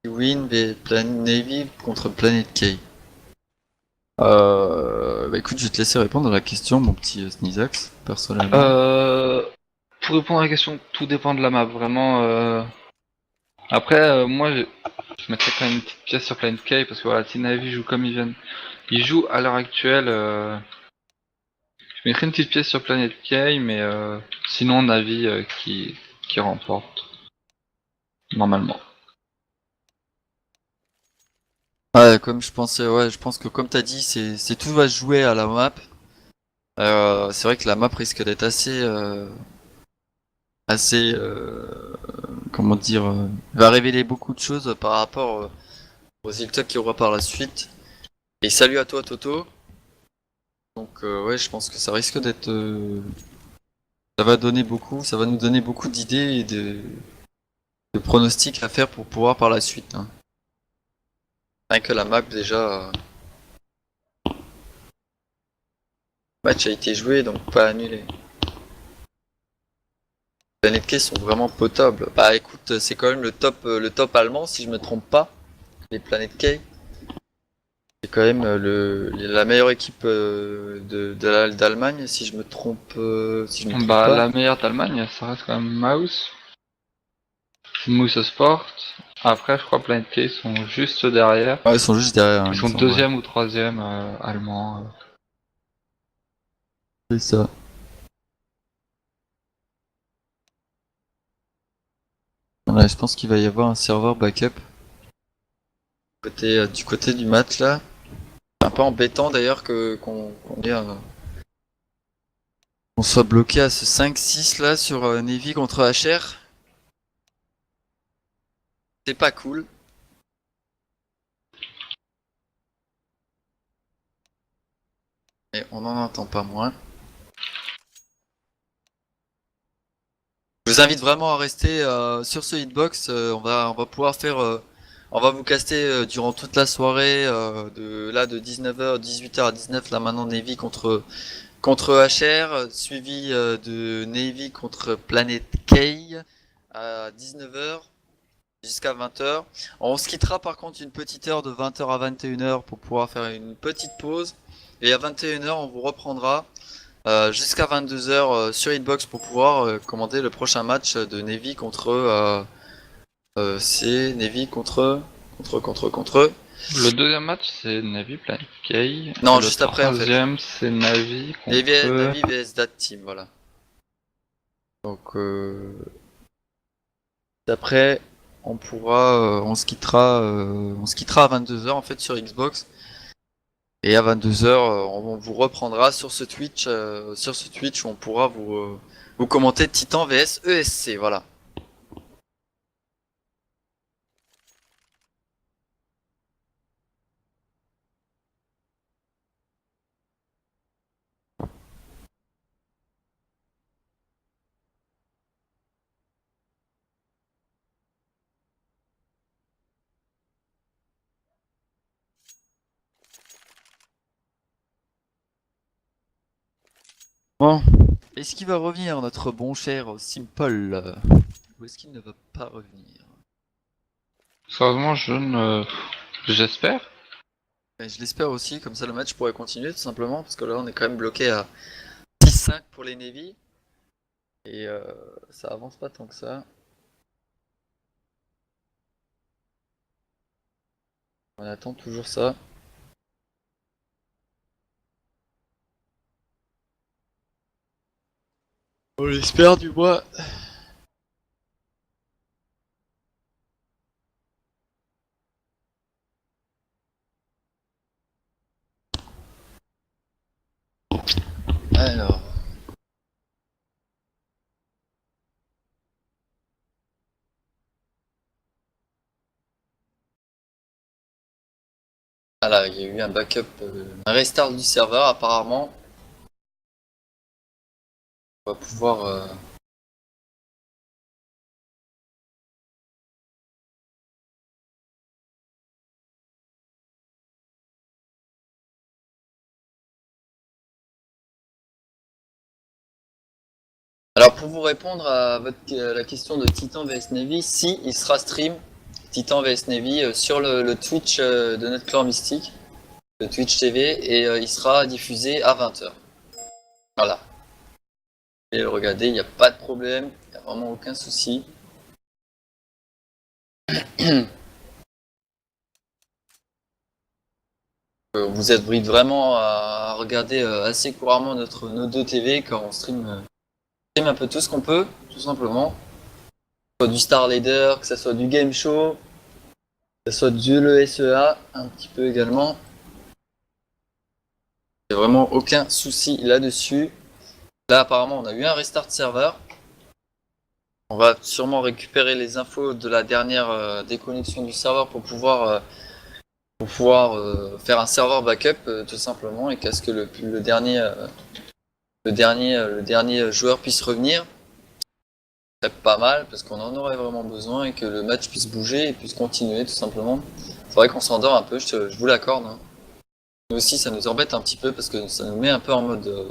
Win Planet Navy contre Planet K. Bah écoute, je vais te laisser répondre à la question, mon petit Snizax, personnellement. Pour répondre à la question, tout dépend de la map, vraiment. Après, moi, je mettrais quand même une petite pièce sur Planet K parce que voilà, si Navi joue comme ils viennent, ils jouent à l'heure actuelle. Je mettrais une petite pièce sur Planet K, mais sinon Navi qui remporte normalement. Ouais, comme je pensais, ouais, je pense que comme t'as dit, c'est tout va se jouer à la map. C'est vrai que la map risque d'être comment dire, va révéler beaucoup de choses par rapport aux résultats qu'il y aura par la suite. Et salut à toi Toto. Donc ouais, je pense que ça risque d'être, ça va nous donner beaucoup d'idées et de pronostics à faire pour pouvoir par la suite. Hein. Rien que la map déjà, le match a été joué donc pas annulé. Les Planet K sont vraiment potables. Bah écoute, c'est quand même le top allemand si je me trompe pas. Les Planet K. C'est quand même la meilleure équipe d'Allemagne si je me trompe, si je me trompe Bah, pas. la meilleure d'Allemagne, ça reste quand même Mouse Sport. Après, je crois Planet K sont juste derrière. Ouais, ils sont juste derrière. Hein, Ils il sont me semble, ouais. deuxième ou troisième allemands. C'est ça. Voilà, je pense qu'il va y avoir un serveur backup. Du côté du match là. C'est un peu embêtant d'ailleurs qu'on soit bloqué à ce 5-6 là sur Navy contre HR. C'est pas cool. Et on n'en entend pas moins. Je vous invite vraiment à rester sur ce hitbox. On va pouvoir faire. On va vous caster durant toute la soirée de 19h, 18h à 19 là maintenant Navy contre HR, suivi de Navy contre Planet K à 19h jusqu'à 20h. On se quittera par contre une petite heure de 20h à 21h pour pouvoir faire une petite pause. Et à 21h, on vous reprendra jusqu'à 22h sur Hitbox pour pouvoir commander le prochain match de Navy contre. C'est Navy contre. Le deuxième match, c'est Navy Planet K. Non, Et le juste après en fait. troisième, c'est Navy contre... Navy vs Dat Team, voilà. Donc, d'après, on se quittera à 22h en fait sur Xbox. Et à 22h, on vous reprendra sur ce Twitch où on pourra vous commenter Titan vs ESC, voilà. Bon, est-ce qu'il va revenir notre bon cher Simple ou est-ce qu'il ne va pas revenir? Sérieusement, j'espère. Et je l'espère aussi, comme ça le match pourrait continuer tout simplement, parce que là on est quand même bloqué à 6-5 pour les Navy. Et ça avance pas tant que ça. On attend toujours ça. On l'espère du moins. Alors. Ah là, il y a eu un backup, un restart du serveur apparemment. On va pouvoir. Alors pour vous répondre à la question de Titan vs Navy, si il sera stream Titan vs Navy sur le Twitch de notre clan mystique, le Twitch TV, et il sera diffusé à 20h. Voilà. Et regardez, il n'y a pas de problème, il n'y a vraiment aucun souci. Vous êtes vraiment à regarder assez couramment nos deux TV quand on stream un peu tout ce qu'on peut, tout simplement. Que ce soit du Star Leader, que ce soit du Game Show, que ce soit du LESEA, un petit peu également. Il n'y a vraiment aucun souci là-dessus. Là, apparemment, on a eu un restart serveur. On va sûrement récupérer les infos de la dernière déconnexion du serveur pour pouvoir faire un serveur backup tout simplement et qu'à ce que le dernier joueur puisse revenir. C'est pas mal parce qu'on en aurait vraiment besoin et que le match puisse bouger et puisse continuer tout simplement. C'est vrai qu'on s'endort un peu, je vous l'accorde. Hein. Nous aussi, ça nous embête un petit peu parce que ça nous met un peu en mode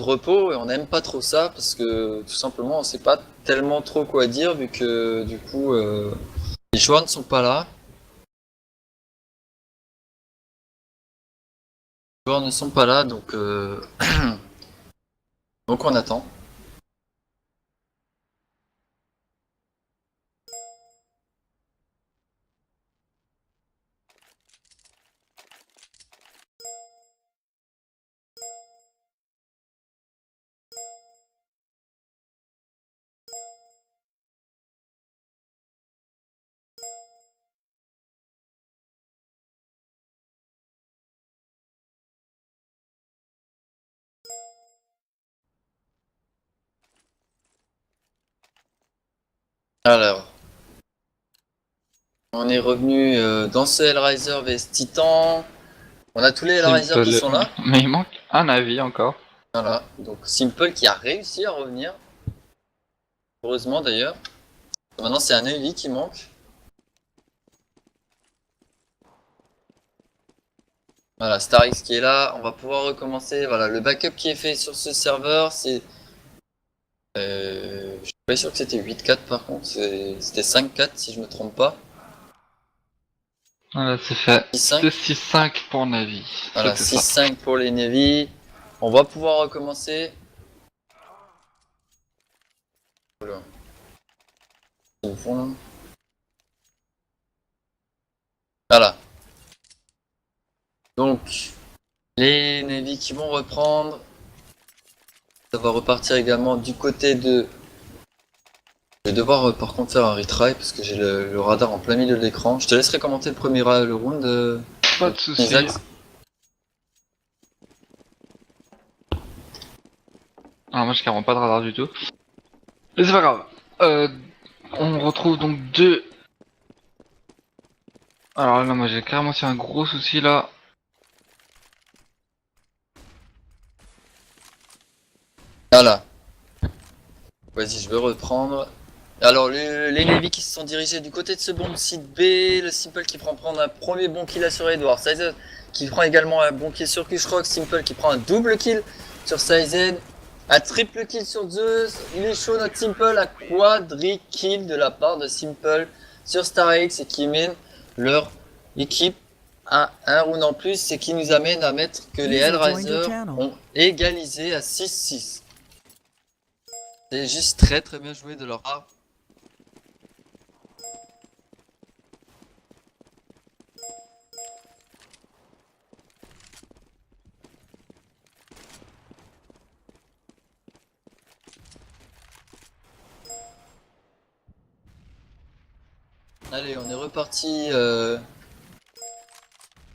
repos et on n'aime pas trop ça parce que tout simplement on sait pas tellement trop quoi dire vu que du coup les joueurs ne sont pas là. Les joueurs ne sont pas là donc donc on attend. Alors, on est revenu dans ce Hellraiser vs Titan. On a tous les Hellraiser qui sont là. Mais il manque un avis encore. Voilà, donc Simple qui a réussi à revenir. Heureusement d'ailleurs. Maintenant c'est un Navy qui manque. Voilà, Starix qui est là, on va pouvoir recommencer. Voilà, le backup qui est fait sur ce serveur, c'est... je suis pas sûr que c'était 8-4 par contre, c'était 5-4 si je me trompe pas. Voilà, c'est fait. 6-5. C'est 6-5 pour Navi. Voilà, C'était ça. 6-5 pour les Navy. On va pouvoir recommencer. Oula. Au fond, là. Voilà. Donc, les Navy qui vont reprendre. Ça va repartir également du côté de... Je vais devoir par contre faire un retry parce que j'ai le radar en plein milieu de l'écran. Je te laisserai commenter le premier le round. Pas de soucis. Isaac. Alors moi j'ai carrément pas de radar du tout. Mais c'est pas grave. On retrouve donc deux. Alors là moi j'ai carrément aussi un gros souci là. Voilà. Vas-y, je vais reprendre. Alors, les Navy qui se sont dirigés du côté de ce bon site B. Le Simple qui prendre un premier bon kill sur Edward. Sizen qui prend également un bon kill sur Kushrock. Simple qui prend un double kill sur Sizen. Un triple kill sur Zeus. Il est chaud notre Simple. Un quadri kill de la part de Simple sur Starix et qui mène leur équipe à un round en plus. C'est qui nous amène à mettre que les Hellraiser ont égalisé à 6-6. C'est juste très très bien joué de leur part. Allez, on est reparti.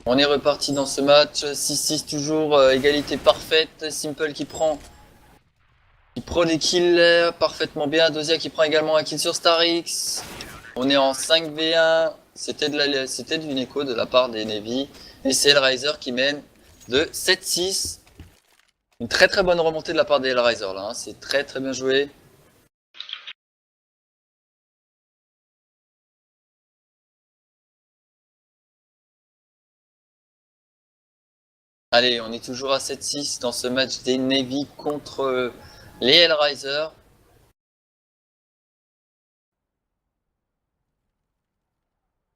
On est reparti dans ce match. 6-6 toujours, égalité parfaite. Simple qui prend des kills parfaitement bien. Dozia qui prend également un kill sur Starix. On est en 5v1. C'était d'une écho de la part des Navy. Et c'est Hellraiser qui mène de 7-6. Une très très bonne remontée de la part des Hellraiser là. Hein. C'est très très bien joué. Allez, on est toujours à 7-6 dans ce match des Navy contre les Hellraiser.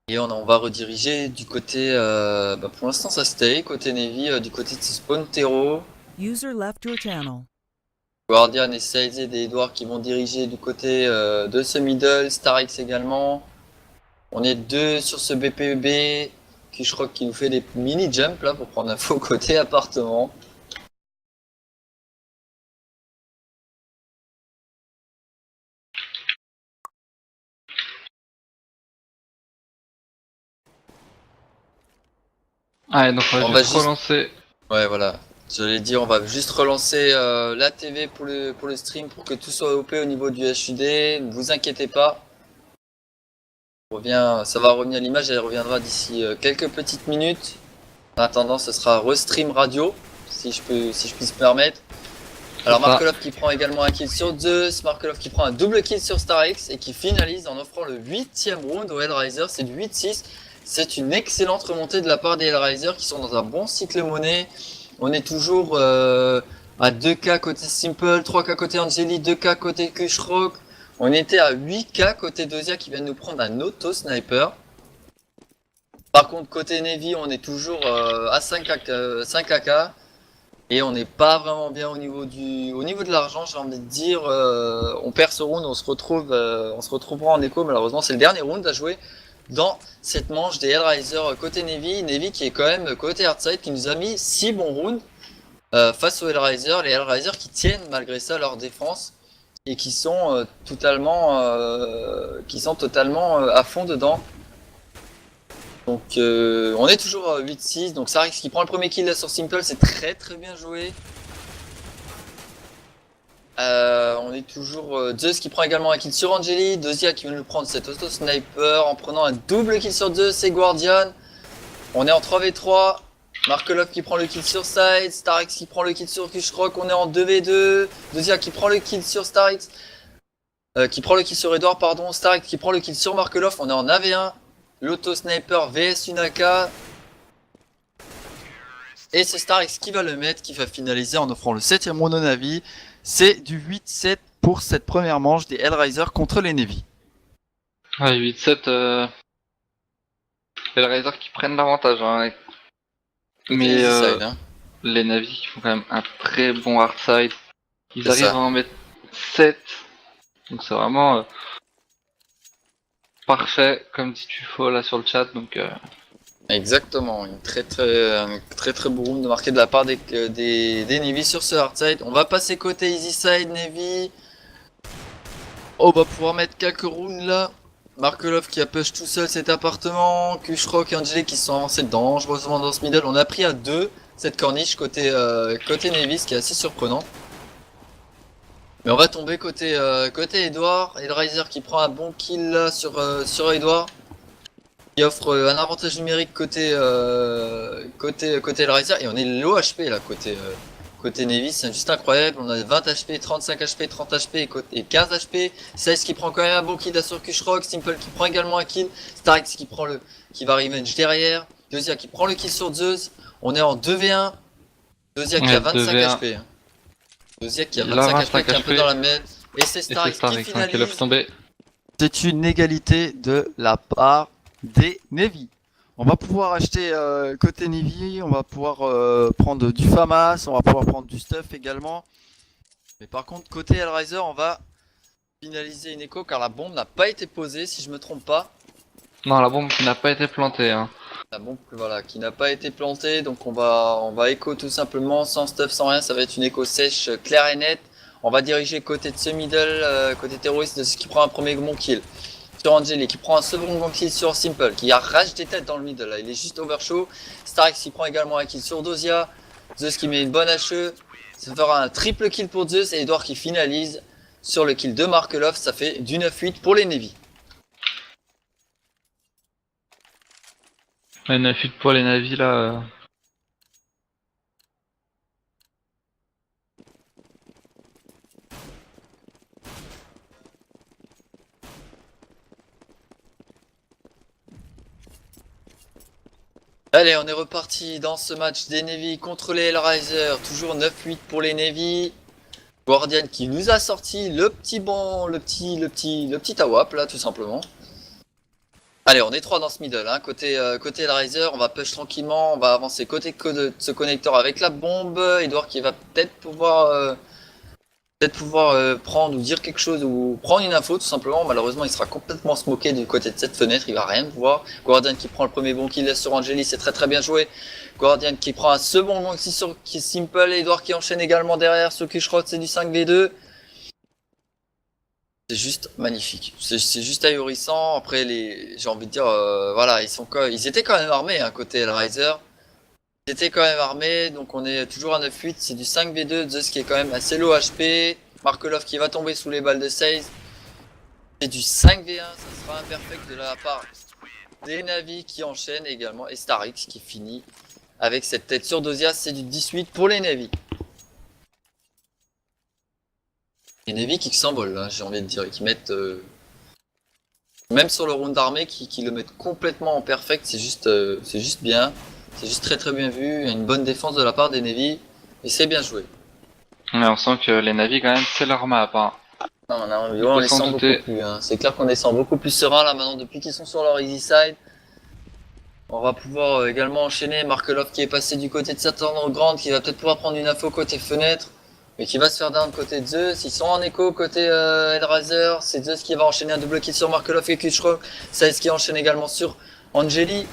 Et on va rediriger du côté, pour l'instant ça stay, côté Navy, du côté de Spawn Terro. User left your channel. Guardian et Saized et Edward qui vont diriger du côté de ce middle, Starix également. On est deux sur ce BPEB, qui je crois qu'il nous fait des mini jumps là pour prendre un faux côté appartement. Allez donc on va juste juste relancer. Ouais voilà, j'allais dire on va juste relancer la TV pour le stream pour que tout soit OP au niveau du HUD, ne vous inquiétez pas. Ça va revenir à l'image, elle reviendra d'ici quelques petites minutes. En attendant, ce sera restream radio, si je puis me permettre. Alors Markelov qui prend également un kill sur Zeus, Markelov qui prend un double kill sur Starix et qui finalise en offrant le 8ème round au Hellraiser, c'est du 8-6. C'est une excellente remontée de la part des Hellraiser qui sont dans un bon cycle monnaie. On est toujours à 2K côté Simple, 3K côté Angeli, 2K côté Kushrock. On était à 8K côté Dozia qui vient de nous prendre un auto-sniper. Par contre côté Navy on est toujours à 5AK et on n'est pas vraiment bien au niveau de l'argent, j'ai envie de dire. On perd ce round, on se retrouvera en écho, malheureusement c'est le dernier round à jouer dans cette manche des Hellraiser côté Navy qui est quand même côté Hardside qui nous a mis 6 bons rounds face aux Hellraiser, les Hellraiser qui tiennent malgré ça leur défense et qui sont totalement à fond dedans. Donc on est toujours à 8-6, donc Starix qui prend le premier kill là sur Simple, c'est très très bien joué. On est toujours Zeus qui prend également un kill sur Angeli, Dozia qui vient de prendre cet auto-sniper en prenant un double kill sur Zeus et Guardian. On est en 3v3, Markelov qui prend le kill sur Side, Starix qui prend le kill sur Kushrock, on est en 2v2, Dozia qui prend le kill sur Starix, qui prend le kill sur Edouard, pardon, Starix qui prend le kill sur Markelov, on est en AV1, l'auto-sniper vs Unaka. Et c'est Starix qui va le mettre, qui va finaliser en offrant le 7ème round au Navi. C'est du 8-7 pour cette première manche des Hellraiser contre les Navy. Ouais, 8-7, les Raiders qui prennent l'avantage, hein. Mais Side, hein. les Navis qui font quand même un très bon hardside. Ils C'est arrivent ça. à en mettre 7. Donc c'est vraiment parfait, comme dit Tufo là sur le chat. Donc Exactement, un très beau round de marqué de la part des Navy sur ce hard side. On va passer côté easy side Navy. On va pouvoir mettre quelques rounds là. Markelov qui a push tout seul cet appartement. Kushrock et Angeli qui se sont avancés dangereusement dans ce middle. On a pris à 2 cette corniche côté Navy, ce qui est assez surprenant. Mais on va tomber côté Edouard. Hellraiser qui prend un bon kill là sur Edouard. Qui offre un avantage numérique côté Hellraiser. Et on est low HP là côté Navy, c'est juste incroyable. On a 20 HP, 35 HP, 30 HP et 15 HP. 16 qui prend quand même un bon kill là sur Kushrock. Simple qui prend également un kill. Starix qui va revenge derrière. Dozia qui prend le kill sur Zeus. On est en 2v1. Dozia qui a 25 HP. Dozia qui a 25 HP, qui est un peu dans la merde. Et c'est Starix qui finalise. C'est une égalité de la part des Navy. On va pouvoir acheter côté Navy, on va pouvoir prendre du FAMAS, on va pouvoir prendre du stuff également. Mais par contre côté Hellraiser, on va finaliser une écho car la bombe n'a pas été posée si je me trompe pas. non, la bombe qui n'a pas été plantée. Hein. La bombe voilà, qui n'a pas été plantée, donc on va écho tout simplement, sans stuff, sans rien, ça va être une écho sèche, claire et nette. On va diriger côté de ce middle, côté terroriste, de ce qui prend un premier bon kill. Sur Angeli qui prend un second bon kill sur Simple, qui arrache des têtes dans le middle, là. Il est juste overshow. Starix qui prend également un kill sur Dozia. Zeus qui met une bonne HE. Ça fera un triple kill pour Zeus et Edouard qui finalise sur le kill de Markelov. Ça fait du 9-8 pour les Navy. Et 9-8 pour les Navis là. Allez, on est reparti dans ce match des Navy contre les Hellraiser. Toujours 9-8 pour les Navy. Guardian qui nous a sorti le petit AWP là tout simplement. Allez, on est 3 dans ce middle, hein. Côté Hellraiser, on va push tranquillement, on va avancer côté de ce connecteur avec la bombe. Edouard qui va peut-être pouvoir prendre ou dire quelque chose ou prendre une info tout simplement. Malheureusement il sera complètement smoké du côté de cette fenêtre, il va rien voir. Guardian qui prend le premier bon kill sur Angeli, c'est très bien joué. Guardian qui prend un second bon kill sur Simple, Edouard qui enchaîne également derrière sur Kushrock, c'est du 5v2. C'est juste magnifique, c'est juste ahurissant. Après j'ai envie de dire, voilà, ils étaient quand même armés hein, côté Hellraiser. Ils étaient quand même armés, donc on est toujours à 9-8, c'est du 5v2, Zeus qui est quand même assez low HP, Markelov qui va tomber sous les balles de 16. C'est du 5v1, ça sera imperfect de la part des Navy qui enchaînent également, et Starix qui finit avec cette tête sur Dozia, c'est du 18 pour les Navy. Les Navy qui s'envolent là, j'ai envie de dire, et qui mettent... même sur le round d'armée, qui le mettent complètement en perfect, c'est juste bien. C'est juste très bien vu, il y a une bonne défense de la part des Navy, et c'est bien joué. Mais on sent que les Navis quand même c'est leur map. Hein. Non, on les sent beaucoup plus. Hein. C'est clair qu'on les sent beaucoup plus sereins là maintenant depuis qu'ils sont sur leur easy side. On va pouvoir également enchaîner Markelov qui est passé du côté de Saturn Grande, qui va peut-être pouvoir prendre une info côté fenêtre, mais qui va se faire down côté de Zeus. Ils sont en écho côté Hellraiser, c'est Zeus qui va enchaîner un double kill sur Markelov et Kushrock. Saez qui enchaîne également sur Angeli.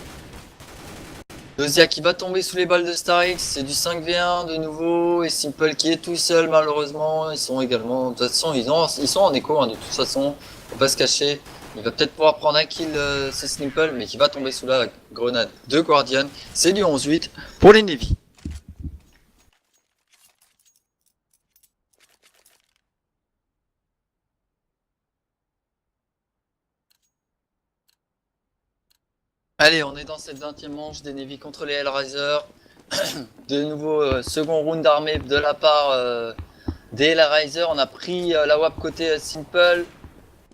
Dozia qui va tomber sous les balles de Starix, c'est du 5v1 de nouveau, et Simple qui est tout seul malheureusement, ils sont également, de toute façon ils sont en écho hein, de toute façon, faut pas se cacher, il va peut-être pouvoir prendre un kill c'est Simple, mais qui va tomber sous la grenade de Guardian, c'est du 11-8 pour les Navy. Allez, on est dans cette 20e manche des Navy contre les Hellraiser. De nouveau, second round d'armée de la part des Hellraiser. On a pris la WAP côté Simple.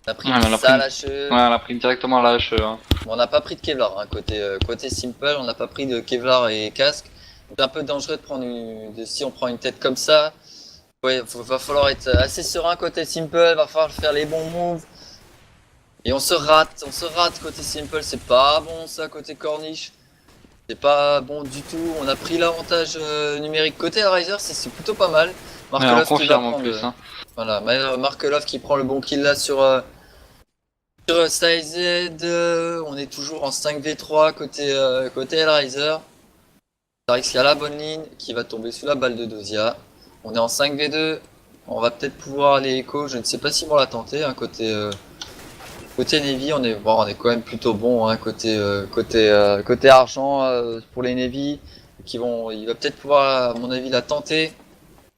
On a pris Ouais, on a ça à pris l'HE. Ouais, on a pris directement la HE. Hein. Bon, on n'a pas pris de Kevlar hein, côté Simple. On n'a pas pris de Kevlar et casque. C'est un peu dangereux de prendre si on prend une tête comme ça. Ouais, va falloir être assez serein côté Simple. Va falloir faire les bons moves. Et on se rate côté Simple. C'est pas bon ça côté Corniche. C'est pas bon du tout. On a pris l'avantage numérique côté Riser, c'est plutôt pas mal. Ouais, on Markelov qui va confirme en prendre. plus. Hein. Voilà, Markelov qui prend le bon kill là sur StyZ. On est toujours en 5v3 côté Hellraiser. Starix qui a la bonne ligne, qui va tomber sous la balle de Dozia. On est en 5v2. On va peut-être pouvoir aller écho. Je ne sais pas si on l'a tenté hein, côté Navy, on est quand même plutôt bon hein, côté argent pour les Navy. Il va peut-être pouvoir, à mon avis, la tenter.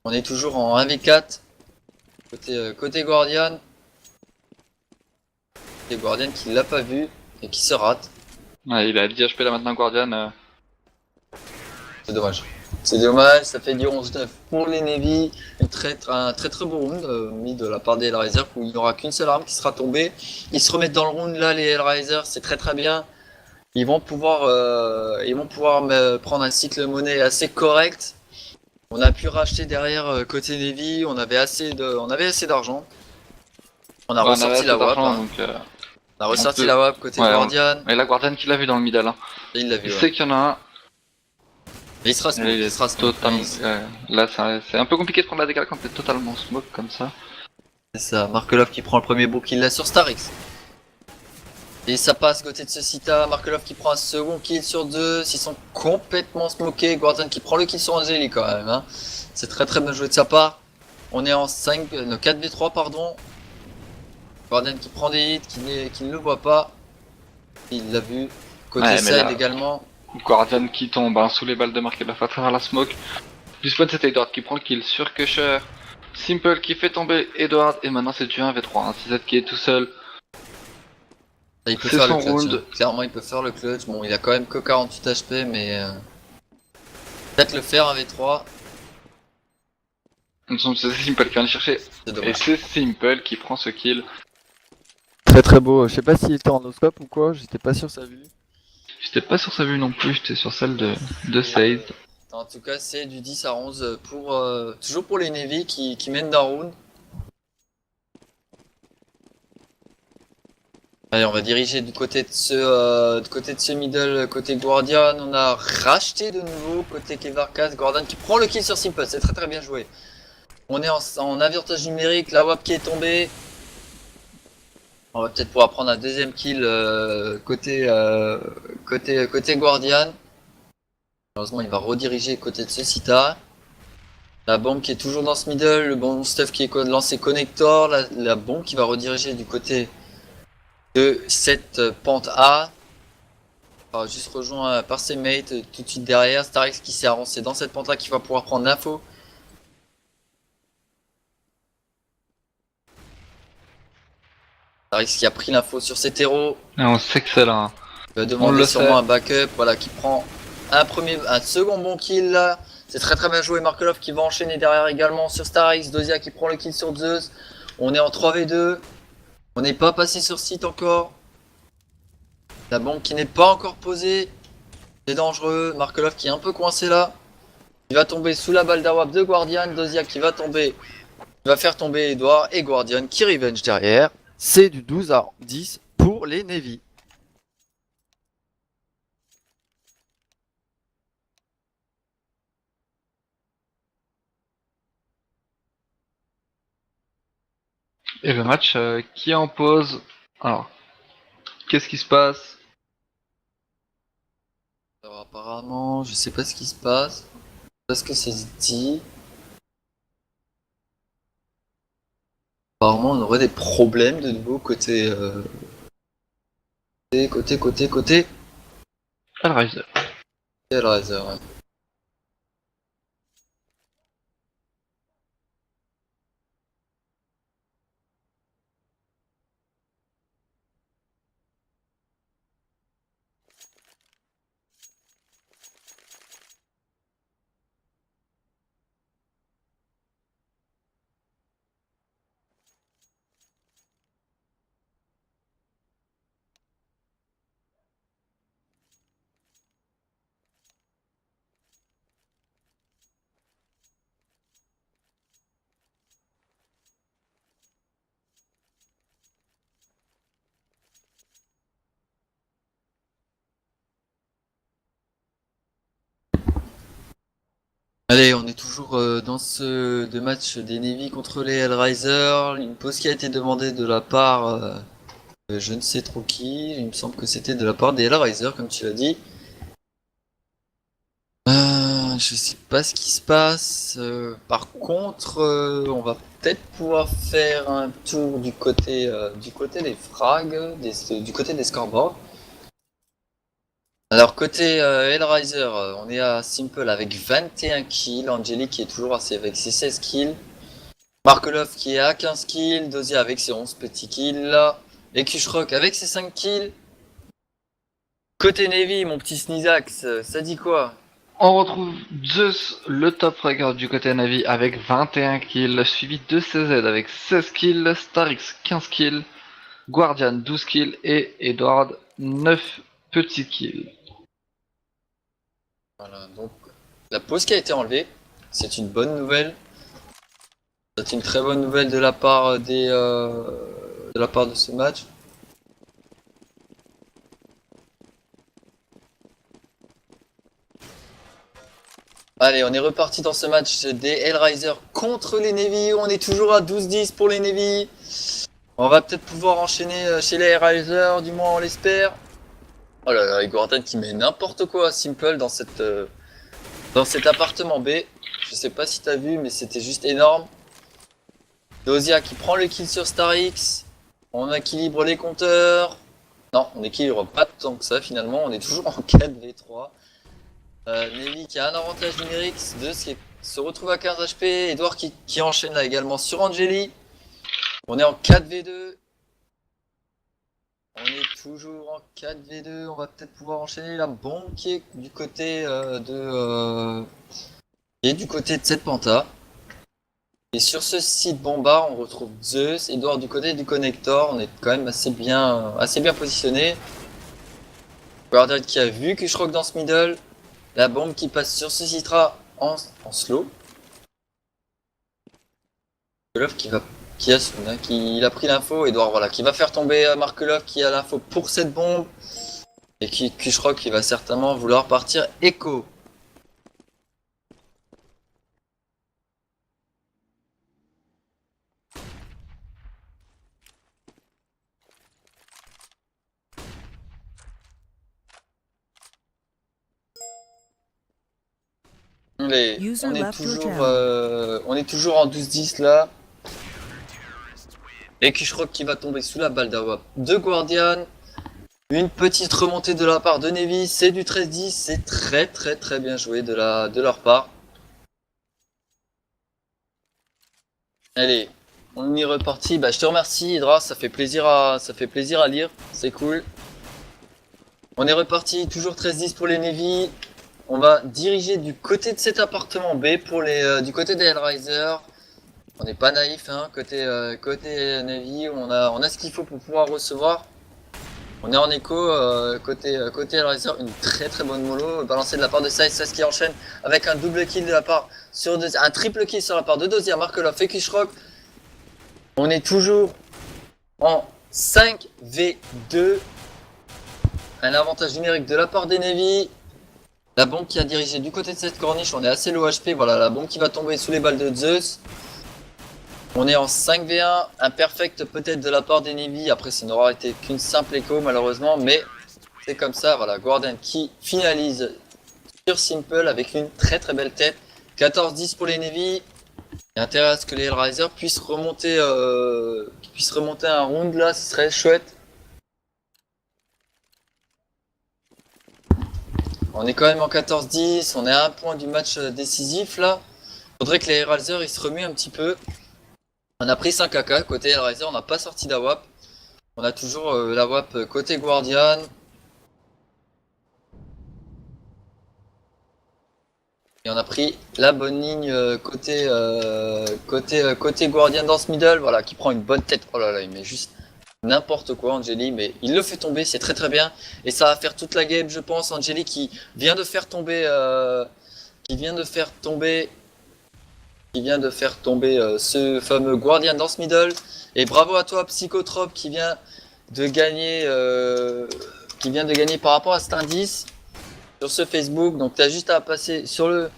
On est toujours en 1v4 côté Guardian. Et Guardian qui l'a pas vu et qui se rate. Ouais, il a 10 HP là maintenant, Guardian. C'est dommage. C'est dommage, ça fait du 11-9 pour les Navy. Un très très beau round mis de la part des Hellraiser où il n'y aura qu'une seule arme qui sera tombée. Ils se remettent dans le round là, les Hellraiser, c'est très très bien. Ils vont pouvoir prendre un cycle monnaie assez correct. On a pu racheter derrière côté Navy, on avait assez d'argent. On a Ouais, ressorti la WAP. Hein. donc, On a ressorti peut- la WAP côté ouais, Guardian. Et la Guardian qui l'a vu dans le middle. Hein. Et il l'a Il vu. sait qu'il y en a un. Mais il sera smoke. Il Il est sera smoke. totalement. Là, c'est un peu compliqué de prendre la dégâts quand t'es totalement smoke comme ça. C'est ça, Markelov qui prend le premier beau kill là sur Starix. Et ça passe côté de ce Sita, Markelov qui prend un second kill sur deux, ils sont complètement smokés, Guardian qui prend le kill sur Angeli quand même. Hein. C'est très très bien joué de sa part. On est en 4v3 pardon. Guardian qui prend des hits, qui ne le voit pas. Il l'a vu. Côté Ouais, mais side là- également. Guardian qui tombe hein, sous les balles de Markelov à travers la smoke. Plus point c'est Edward qui prend le kill sur Kusher. Simple qui fait tomber Edward et maintenant c'est du 1v3. Hein. CZ qui est tout seul. Il peut C'est faire le son clutch. round. Hein. Clairement il peut faire le clutch. Bon il a quand même que 48 HP mais peut-être le faire 1v3. C'est Simple qui vient le chercher. C'est Et dommage. c'est Simple qui prend ce kill. Très très beau, je sais pas s'il était en no-scope ou quoi, j'étais pas sur sa vue. J'étais pas sur sa vue non plus, j'étais sur celle de Sade. En tout cas, c'est du 10 à 11 toujours pour les Navy qui mènent d'un round. Allez, on va diriger du côté de ce middle, côté Guardian. On a racheté de nouveau côté Kevarkas, Guardian qui prend le kill sur Simple, c'est très très bien joué. On est en avantage numérique, la WAP qui est tombée. On va peut-être pouvoir prendre un deuxième kill côté Guardian. Malheureusement, il va rediriger côté de ce Sita. La bombe qui est toujours dans ce middle, le bon stuff qui est lancé connector, la bombe qui va rediriger du côté de cette pente A. On va juste rejoint par ses mates tout de suite derrière. Starix qui s'est avancé dans cette pente là qui va pouvoir prendre l'info. Starix qui a pris l'info sur ses terreaux. Et on sait que c'est là. Hein. Il va On demander le sûrement sait. un backup, voilà, qui prend un second bon kill là. C'est très très bien joué. Markelov qui va enchaîner derrière également sur Starix. Dozia qui prend le kill sur Zeus. On est en 3v2. On n'est pas passé sur site encore. La bombe qui n'est pas encore posée. C'est dangereux. Markelov qui est un peu coincé là. Il va tomber sous la balle d'Awab de Guardian. Dozia qui va tomber. Il va faire tomber Edouard et Guardian qui revenge derrière. C'est du 12 à 10 pour les Navy. Et le match qui est en pause. Alors, qu'est-ce qui se passe? Alors apparemment, je sais pas ce qui se passe. Parce que c'est dit. Apparemment, on aurait des problèmes de nouveau côté. Côté. Hellraiser. Hellraiser, ouais. Allez, on est toujours dans ce de match des Navy contre les Hellraiser. Une pause qui a été demandée de la part de je ne sais trop qui. Il me semble que c'était de la part des Hellraiser, comme tu l'as dit. Je sais pas ce qui se passe. Par contre, on va peut-être pouvoir faire un tour du côté des frags, du côté des scoreboards. Alors côté Hellraiser, on est à Simple avec 21 kills, Angelique qui est toujours avec ses 16 kills, Markelov qui est à 15 kills, Dosia avec ses 11 petits kills, et Kushrock avec ses 5 kills. Côté Navy, mon petit Snizax, ça dit quoi? On retrouve Zeus, le top fragger du côté Navi avec 21 kills, suivi de CZ avec 16 kills, Starix 15 kills, Guardian 12 kills et Edward 9 petits kills. Voilà, donc la pause qui a été enlevée, c'est une bonne nouvelle. C'est une très bonne nouvelle de la part de la part de ce match. Allez, on est reparti dans ce match des Hellraiser contre les Navy. On est toujours à 12-10 pour les Navy. On va peut-être pouvoir enchaîner chez les Hellraiser, du moins on l'espère. Oh là là, Gordon qui met n'importe quoi à Simple dans cet appartement B. Je sais pas si t'as vu, mais c'était juste énorme. Dosia qui prend le kill sur Starix. On équilibre les compteurs. Non, on équilibre pas tant que ça finalement. On est toujours en 4v3. Navy qui a un avantage numérique, Zeus qui se retrouve à 15 HP, Edouard qui enchaîne là également sur Angeli. On est en 4v2. On est toujours en 4v2, on va peut-être pouvoir enchaîner la bombe qui est du côté de cette panta. Et sur ce site bombard, on retrouve Zeus, Edouard du côté du connector, on est quand même assez bien positionné. Guardian qui a vu que je croque dans ce middle. La bombe qui passe sur ce Citra en slow. Markelov qui a pris l'info. Edouard voilà, qui va faire tomber Markelov qui a l'info pour cette bombe. Et je crois qu'il va certainement vouloir partir écho. Allez, User on est left your toujours en 12-10 là. Et Kushrock qui va tomber sous la balle d'Awap de Guardian. Une petite remontée de la part de Navy, c'est du 13-10, c'est très bien joué de leur part. Allez, on y est reparti. Bah, je te remercie Hydra, ça fait plaisir à lire, c'est cool. On est reparti, toujours 13-10 pour les Navy. On va diriger du côté de cet appartement B pour du côté des Hellraiser. On n'est pas naïf, hein, côté Navy, on a ce qu'il faut pour pouvoir recevoir. On est en écho, côté Hellraiser, une très bonne mollo, balancée de la part de Size qui enchaîne avec un double kill de la part un triple kill sur la part de Dozier, Markelov et Kushrock. On est toujours en 5v2. Un avantage numérique de la part des Navy. La bombe qui a dirigé du côté de cette corniche, on est assez low HP, voilà la bombe qui va tomber sous les balles de Zeus. On est en 5v1, imperfect peut-être de la part des Navy, après ça n'aura été qu'une simple écho malheureusement, mais c'est comme ça, voilà, Guardian qui finalise sur Simple avec une très belle tête. 14-10 pour les Navy, il y a intérêt à ce que les Hellraiser puissent remonter un round là, ce serait chouette. On est quand même en 14-10, on est à un point du match décisif là. Faudrait que les Hellraiser ils se remuent un petit peu. On a pris 5 AK côté Hellraiser, on n'a pas sorti d'AWAP. On a toujours l'AWAP côté Guardian. Et on a pris la bonne ligne côté Guardian dans ce middle, voilà, qui prend une bonne tête. Oh là là, il met juste n'importe quoi Angeli, mais il le fait tomber, c'est très bien. Et ça va faire toute la game, je pense. Angeli qui vient de faire tomber ce fameux Guardian dans ce middle. Et bravo à toi Psychotrope qui vient de gagner par rapport à cet indice sur ce Facebook. Donc tu as juste à passer sur le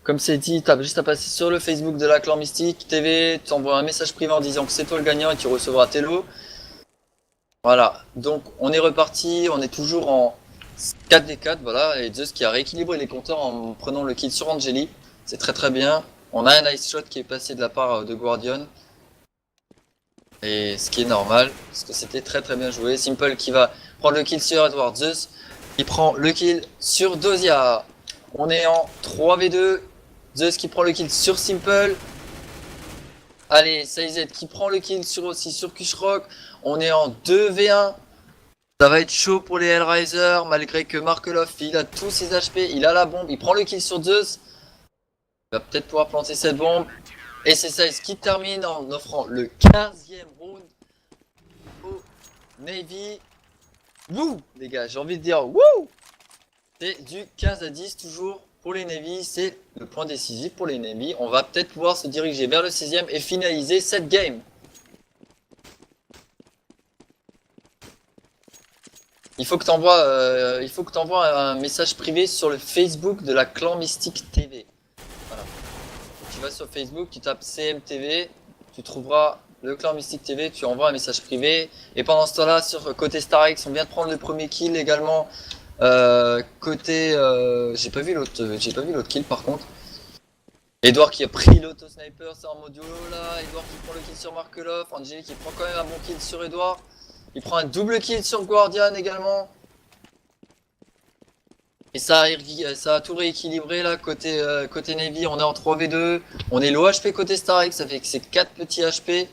Comme c'est dit, t'as juste à passer sur le Facebook de la Clan Mystique TV, tu envoies un message privé en disant que c'est toi le gagnant et tu recevras tes lots. Voilà, donc on est reparti, on est toujours en 4v4, voilà, et Zeus qui a rééquilibré les compteurs en prenant le kill sur Angeli. C'est très très bien. On a un nice shot qui est passé de la part de Guardian. Et ce qui est normal, parce que c'était très très bien joué. Simple qui va prendre le kill sur Edward, Zeus qui prend le kill sur Dozia. On est en 3v2. Zeus qui prend le kill sur Simple. Allez, Saized qui prend le kill aussi sur Kushrock. On est en 2v1. Ça va être chaud pour les Hellraiser, malgré que Markelov, il a tous ses HP, il a la bombe, il prend le kill sur Zeus. Il va peut-être pouvoir planter cette bombe. Et c'est Saiz qui termine en offrant le 15e round au Navy. Wouh, les gars, j'ai envie de dire wouh. C'est du 15-10 toujours pour les Navy, c'est le point décisif pour les Navy. On va peut-être pouvoir se diriger vers le 16e et finaliser cette game. Il faut que tu envoies un message privé sur le Facebook de la Clan Mystique TV. Voilà. Tu vas sur Facebook, tu tapes CMTV, tu trouveras le Clan Mystique TV, tu envoies un message privé. Et pendant ce temps-là, sur côté StarX, on vient de prendre le premier kill également. Côté, j'ai pas vu l'autre kill par contre. Edouard qui a pris l'auto-sniper, c'est en mode YOLO là. Edouard qui prend le kill sur Markelov. Angeli qui prend quand même un bon kill sur Edouard. Il prend un double kill sur Guardian également. Et ça a tout rééquilibré là, côté Navy, on est en 3v2. On est low HP côté StarX, ça fait que c'est 4 petits HP.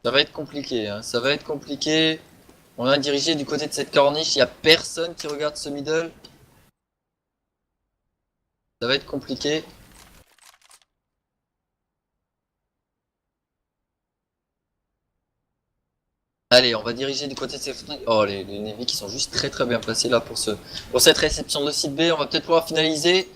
Ça va être compliqué, hein, ça va être compliqué. On a dirigé du côté de cette corniche, il n'y a personne qui regarde ce middle. Ça va être compliqué. Allez, on va diriger du côté de cette... Oh, les Navy qui sont juste très très bien placés là pour cette réception de site B. On va peut-être pouvoir finaliser.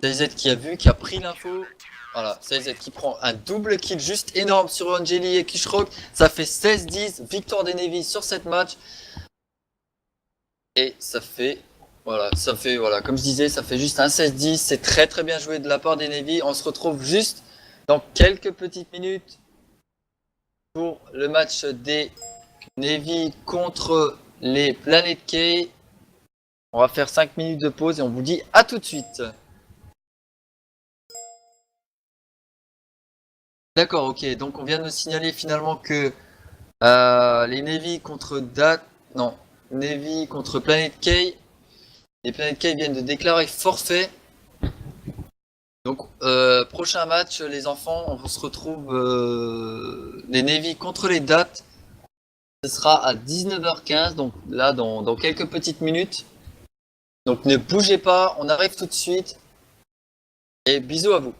Saized qui a vu, qui a pris l'info. Voilà, Saized qui prend un double kill juste énorme sur Angeli et Kushrock. Ça fait 16-10, victoire des Navy sur cette match. Et ça fait, voilà, comme je disais, ça fait juste un 16-10. C'est très très bien joué de la part des Navy. On se retrouve juste dans quelques petites minutes pour le match des Navy contre les Planet K. On va faire 5 minutes de pause et on vous dit à tout de suite. D'accord, ok, donc on vient de me signaler finalement que les Navy contre Navy contre Planet K. Les Planet K viennent de déclarer forfait. Donc prochain match les enfants, on se retrouve les Navy contre les dates. Ce sera à 19h15, donc là dans quelques petites minutes. Donc ne bougez pas, on arrive tout de suite. Et bisous à vous.